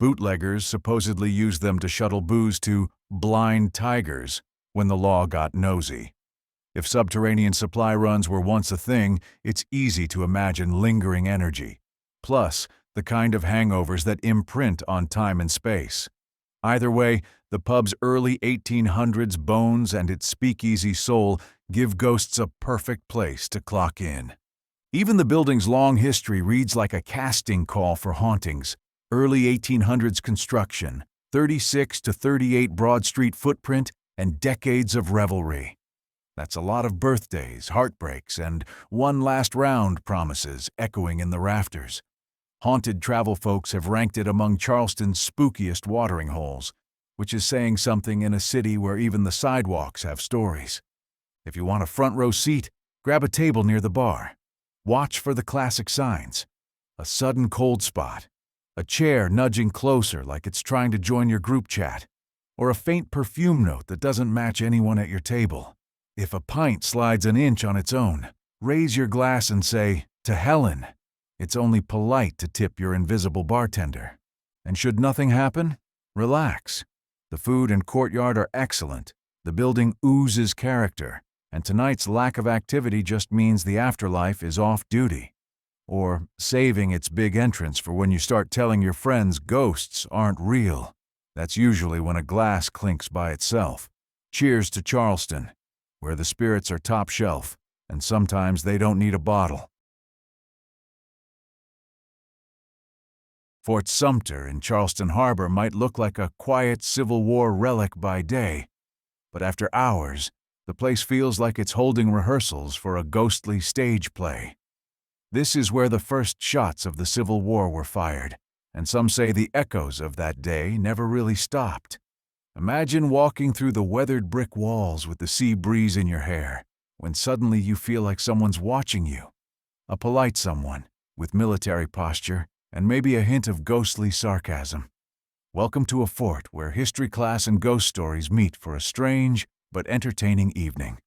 Bootleggers supposedly used them to shuttle booze to Blind Tigers when the law got nosy. If subterranean supply runs were once a thing, it's easy to imagine lingering energy. Plus, the kind of hangovers that imprint on time and space. Either way, the pub's early 1800s bones and its speakeasy soul give ghosts a perfect place to clock in. Even the building's long history reads like a casting call for hauntings. Early 1800s construction, 36 to 38 Broad Street footprint, and decades of revelry. That's a lot of birthdays, heartbreaks, and one last round promises echoing in the rafters. Haunted travel folks have ranked it among Charleston's spookiest watering holes, which is saying something in a city where even the sidewalks have stories. If you want a front row seat, grab a table near the bar. Watch for the classic signs. A sudden cold spot, a chair nudging closer like it's trying to join your group chat, or a faint perfume note that doesn't match anyone at your table. If a pint slides an inch on its own, raise your glass and say, "To Helen." It's only polite to tip your invisible bartender. And should nothing happen, relax. The food and courtyard are excellent, the building oozes character, and tonight's lack of activity just means the afterlife is off-duty. Or saving its big entrance for when you start telling your friends ghosts aren't real. That's usually when a glass clinks by itself. Cheers to Charleston, where the spirits are top shelf, and sometimes they don't need a bottle. Fort Sumter in Charleston Harbor might look like a quiet Civil War relic by day, but after hours, the place feels like it's holding rehearsals for a ghostly stage play. This is where the first shots of the Civil War were fired, and some say the echoes of that day never really stopped. Imagine walking through the weathered brick walls with the sea breeze in your hair, when suddenly you feel like someone's watching you. A polite someone, with military posture, and maybe a hint of ghostly sarcasm. Welcome to a fort where history class and ghost stories meet for a strange but entertaining evening.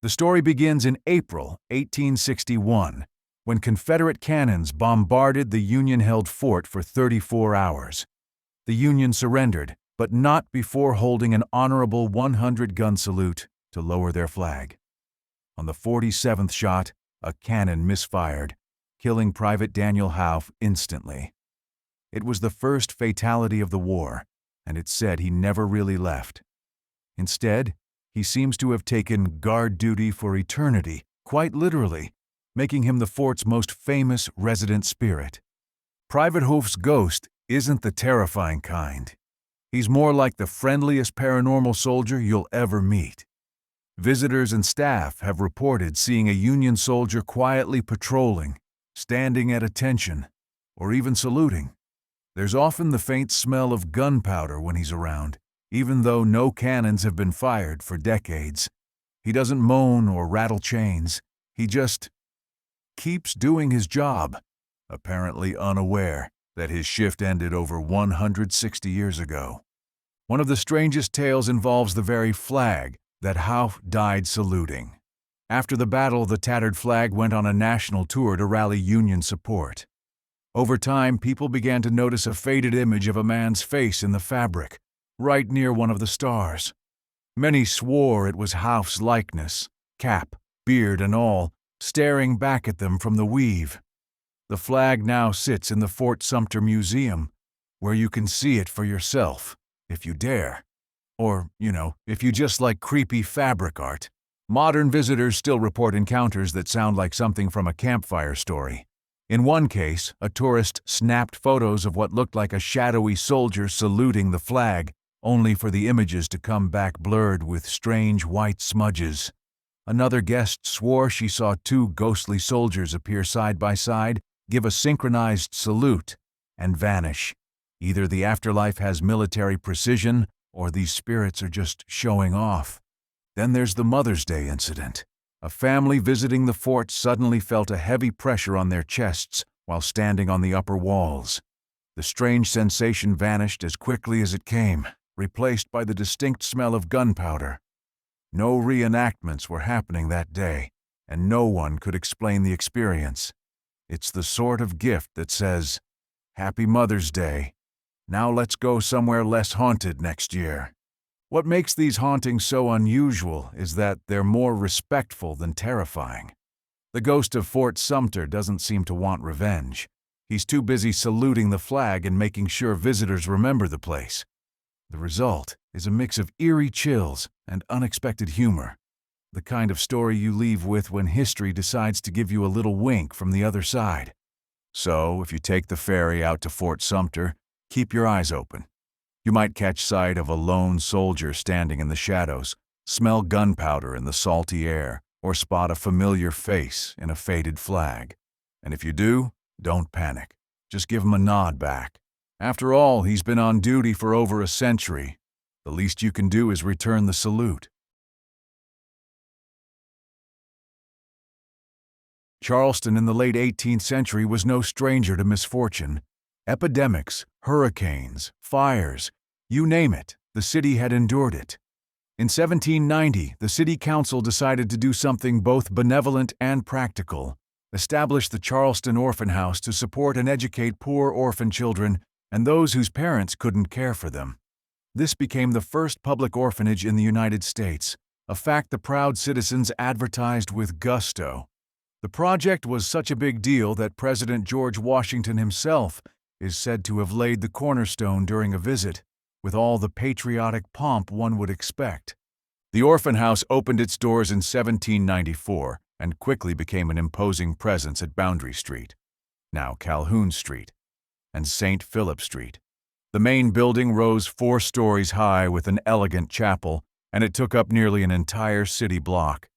The story begins in April 1861, when Confederate cannons bombarded the Union-held fort for 34 hours. The Union surrendered, but not before holding an honorable 100-gun salute to lower their flag. On the 47th shot, a cannon misfired, killing Private Daniel Houff instantly. It was the first fatality of the war, and it's said he never really left. Instead, he seems to have taken guard duty for eternity, quite literally, making him the fort's most famous resident spirit. Private Houff's ghost isn't the terrifying kind. He's more like the friendliest paranormal soldier you'll ever meet. Visitors and staff have reported seeing a Union soldier quietly patrolling, standing at attention, or even saluting. There's often the faint smell of gunpowder when he's around, even though no cannons have been fired for decades. He doesn't moan or rattle chains. He just keeps doing his job, apparently unaware that his shift ended over 160 years ago. One of the strangest tales involves the very flag that Houff died saluting. After the battle, the tattered flag went on a national tour to rally Union support. Over time, people began to notice a faded image of a man's face in the fabric, right near one of the stars. Many swore it was Houff's likeness, cap, beard and all, staring back at them from the weave. The flag now sits in the Fort Sumter Museum, where you can see it for yourself, if you dare. Or, if you just like creepy fabric art. Modern visitors still report encounters that sound like something from a campfire story. In one case, a tourist snapped photos of what looked like a shadowy soldier saluting the flag, only for the images to come back blurred with strange white smudges. Another guest swore she saw two ghostly soldiers appear side by side, give a synchronized salute, and vanish. Either the afterlife has military precision, or these spirits are just showing off. Then there's the Mother's Day incident. A family visiting the fort suddenly felt a heavy pressure on their chests while standing on the upper walls. The strange sensation vanished as quickly as it came, replaced by the distinct smell of gunpowder. No reenactments were happening that day, and no one could explain the experience. It's the sort of gift that says, "Happy Mother's Day. Now let's go somewhere less haunted next year." What makes these hauntings so unusual is that they're more respectful than terrifying. The ghost of Fort Sumter doesn't seem to want revenge. He's too busy saluting the flag and making sure visitors remember the place. The result is a mix of eerie chills and unexpected humor, the kind of story you leave with when history decides to give you a little wink from the other side. So, if you take the ferry out to Fort Sumter, keep your eyes open. You might catch sight of a lone soldier standing in the shadows, smell gunpowder in the salty air, or spot a familiar face in a faded flag. And if you do, don't panic. Just give him a nod back. After all, he's been on duty for over a century. The least you can do is return the salute. Charleston in the late 18th century was no stranger to misfortune. Epidemics, hurricanes, fires, you name it, the city had endured it. In 1790, the city council decided to do something both benevolent and practical, establish the Charleston Orphan House to support and educate poor orphan children and those whose parents couldn't care for them. This became the first public orphanage in the United States, a fact the proud citizens advertised with gusto. The project was such a big deal that President George Washington himself is said to have laid the cornerstone during a visit, with all the patriotic pomp one would expect. The orphan house opened its doors in 1794 and quickly became an imposing presence at Boundary Street, now Calhoun Street, and St. Philip Street. The main building rose 4 stories high with an elegant chapel, and it took up nearly an entire city block.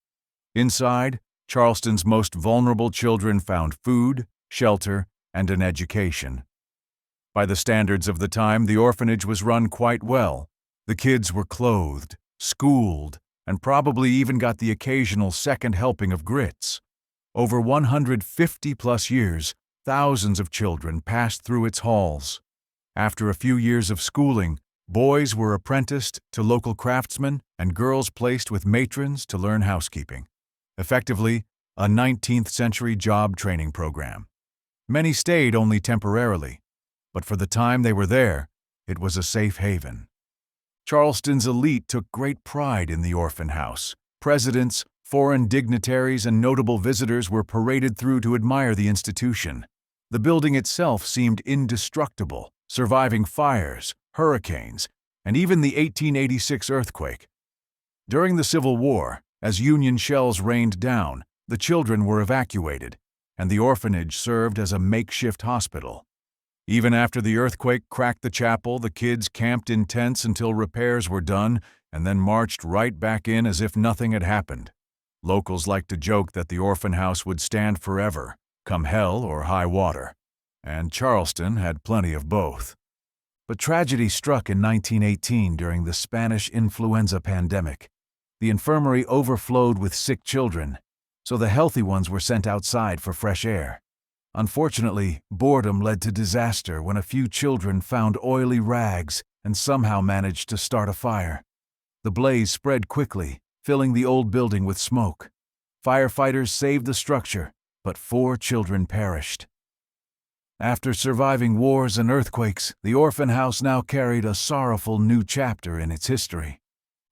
Inside, Charleston's most vulnerable children found food, shelter, and an education. By the standards of the time, the orphanage was run quite well. The kids were clothed, schooled, and probably even got the occasional second helping of grits. Over 150-plus years, thousands of children passed through its halls. After a few years of schooling, boys were apprenticed to local craftsmen and girls placed with matrons to learn housekeeping. Effectively, a 19th-century job training program. Many stayed only temporarily, but for the time they were there, it was a safe haven. Charleston's elite took great pride in the orphan house, Presidents, foreign dignitaries, and notable visitors were paraded through to admire the institution. The building itself seemed indestructible, surviving fires, hurricanes, and even the 1886 earthquake. During the Civil War, as Union shells rained down, the children were evacuated, and the orphanage served as a makeshift hospital. Even after the earthquake cracked the chapel, the kids camped in tents until repairs were done and then marched right back in as if nothing had happened. Locals liked to joke that the orphan house would stand forever, come hell or high water, and Charleston had plenty of both. But tragedy struck in 1918 during the Spanish influenza pandemic. The infirmary overflowed with sick children, so the healthy ones were sent outside for fresh air. Unfortunately, boredom led to disaster when a few children found oily rags and somehow managed to start a fire. The blaze spread quickly, filling the old building with smoke. Firefighters saved the structure, but 4 children perished. After surviving wars and earthquakes, the orphan house now carried a sorrowful new chapter in its history.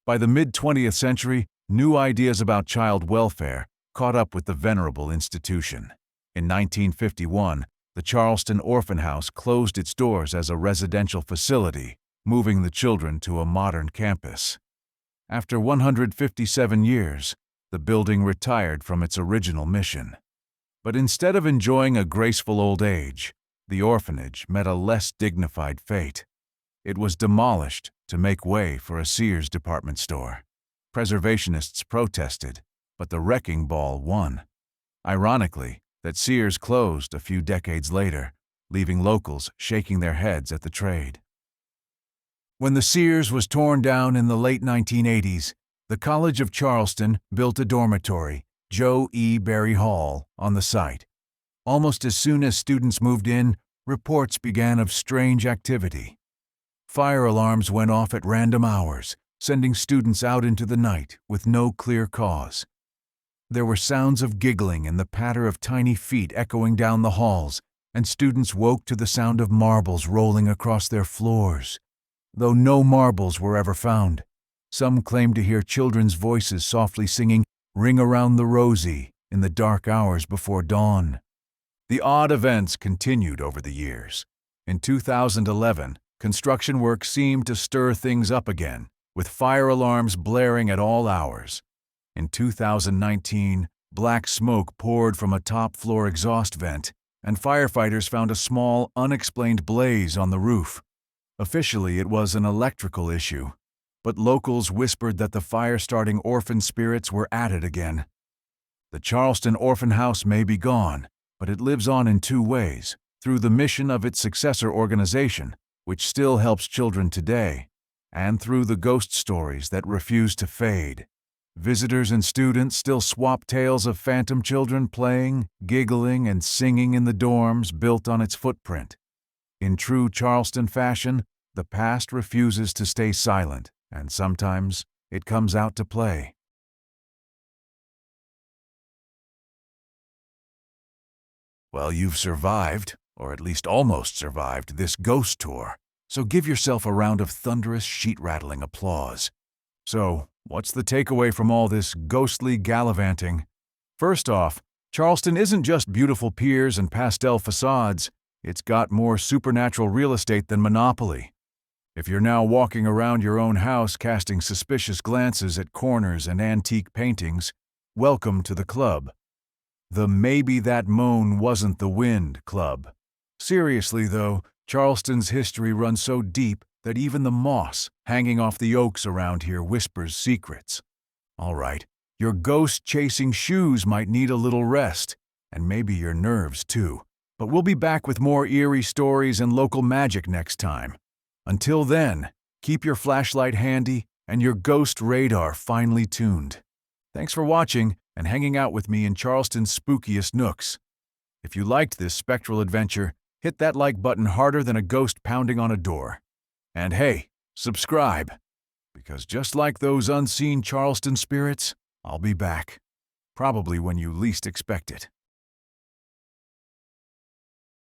By the mid-20th century, new ideas about child welfare caught up with the venerable institution. In 1951, the Charleston Orphan House closed its doors as a residential facility, moving the children to a modern campus. After 157 years, the building retired from its original mission. But instead of enjoying a graceful old age, the orphanage met a less dignified fate. It was demolished to make way for a Sears department store. Preservationists protested, but the wrecking ball won. Ironically, that Sears closed a few decades later, leaving locals shaking their heads at the trade. When the Sears was torn down in the late 1980s, the College of Charleston built a dormitory, Joe E. Berry Hall, on the site. Almost as soon as students moved in, reports began of strange activity. Fire alarms went off at random hours, sending students out into the night with no clear cause. There were sounds of giggling and the patter of tiny feet echoing down the halls, and students woke to the sound of marbles rolling across their floors. Though no marbles were ever found, some claimed to hear children's voices softly singing "Ring Around the Rosie" in the dark hours before dawn. The odd events continued over the years. In 2011, construction work seemed to stir things up again, with fire alarms blaring at all hours. In 2019, black smoke poured from a top-floor exhaust vent, and firefighters found a small, unexplained blaze on the roof. Officially, it was an electrical issue, but locals whispered that the fire-starting orphan spirits were at it again. The Charleston Orphan House may be gone, but it lives on in 2 ways: through the mission of its successor organization, which still helps children today, and through the ghost stories that refuse to fade. Visitors and students still swap tales of phantom children playing, giggling, and singing in the dorms built on its footprint. In true Charleston fashion, the past refuses to stay silent, and sometimes it comes out to play. Well, you've survived, or at least almost survived, this ghost tour, so give yourself a round of thunderous, sheet-rattling applause. So, what's the takeaway from all this ghostly gallivanting? First off, Charleston isn't just beautiful piers and pastel facades. It's got more supernatural real estate than Monopoly. If you're now walking around your own house casting suspicious glances at corners and antique paintings, welcome to the club. The "Maybe That Moan Wasn't the Wind" club. Seriously, though, Charleston's history runs so deep that even the moss hanging off the oaks around here whispers secrets. All right, your ghost-chasing shoes might need a little rest, and maybe your nerves too. But we'll be back with more eerie stories and local magic next time. Until then, keep your flashlight handy and your ghost radar finely tuned. Thanks for watching and hanging out with me in Charleston's spookiest nooks. If you liked this spectral adventure, hit that like button harder than a ghost pounding on a door. And hey, subscribe, because just like those unseen Charleston spirits, I'll be back, probably when you least expect it.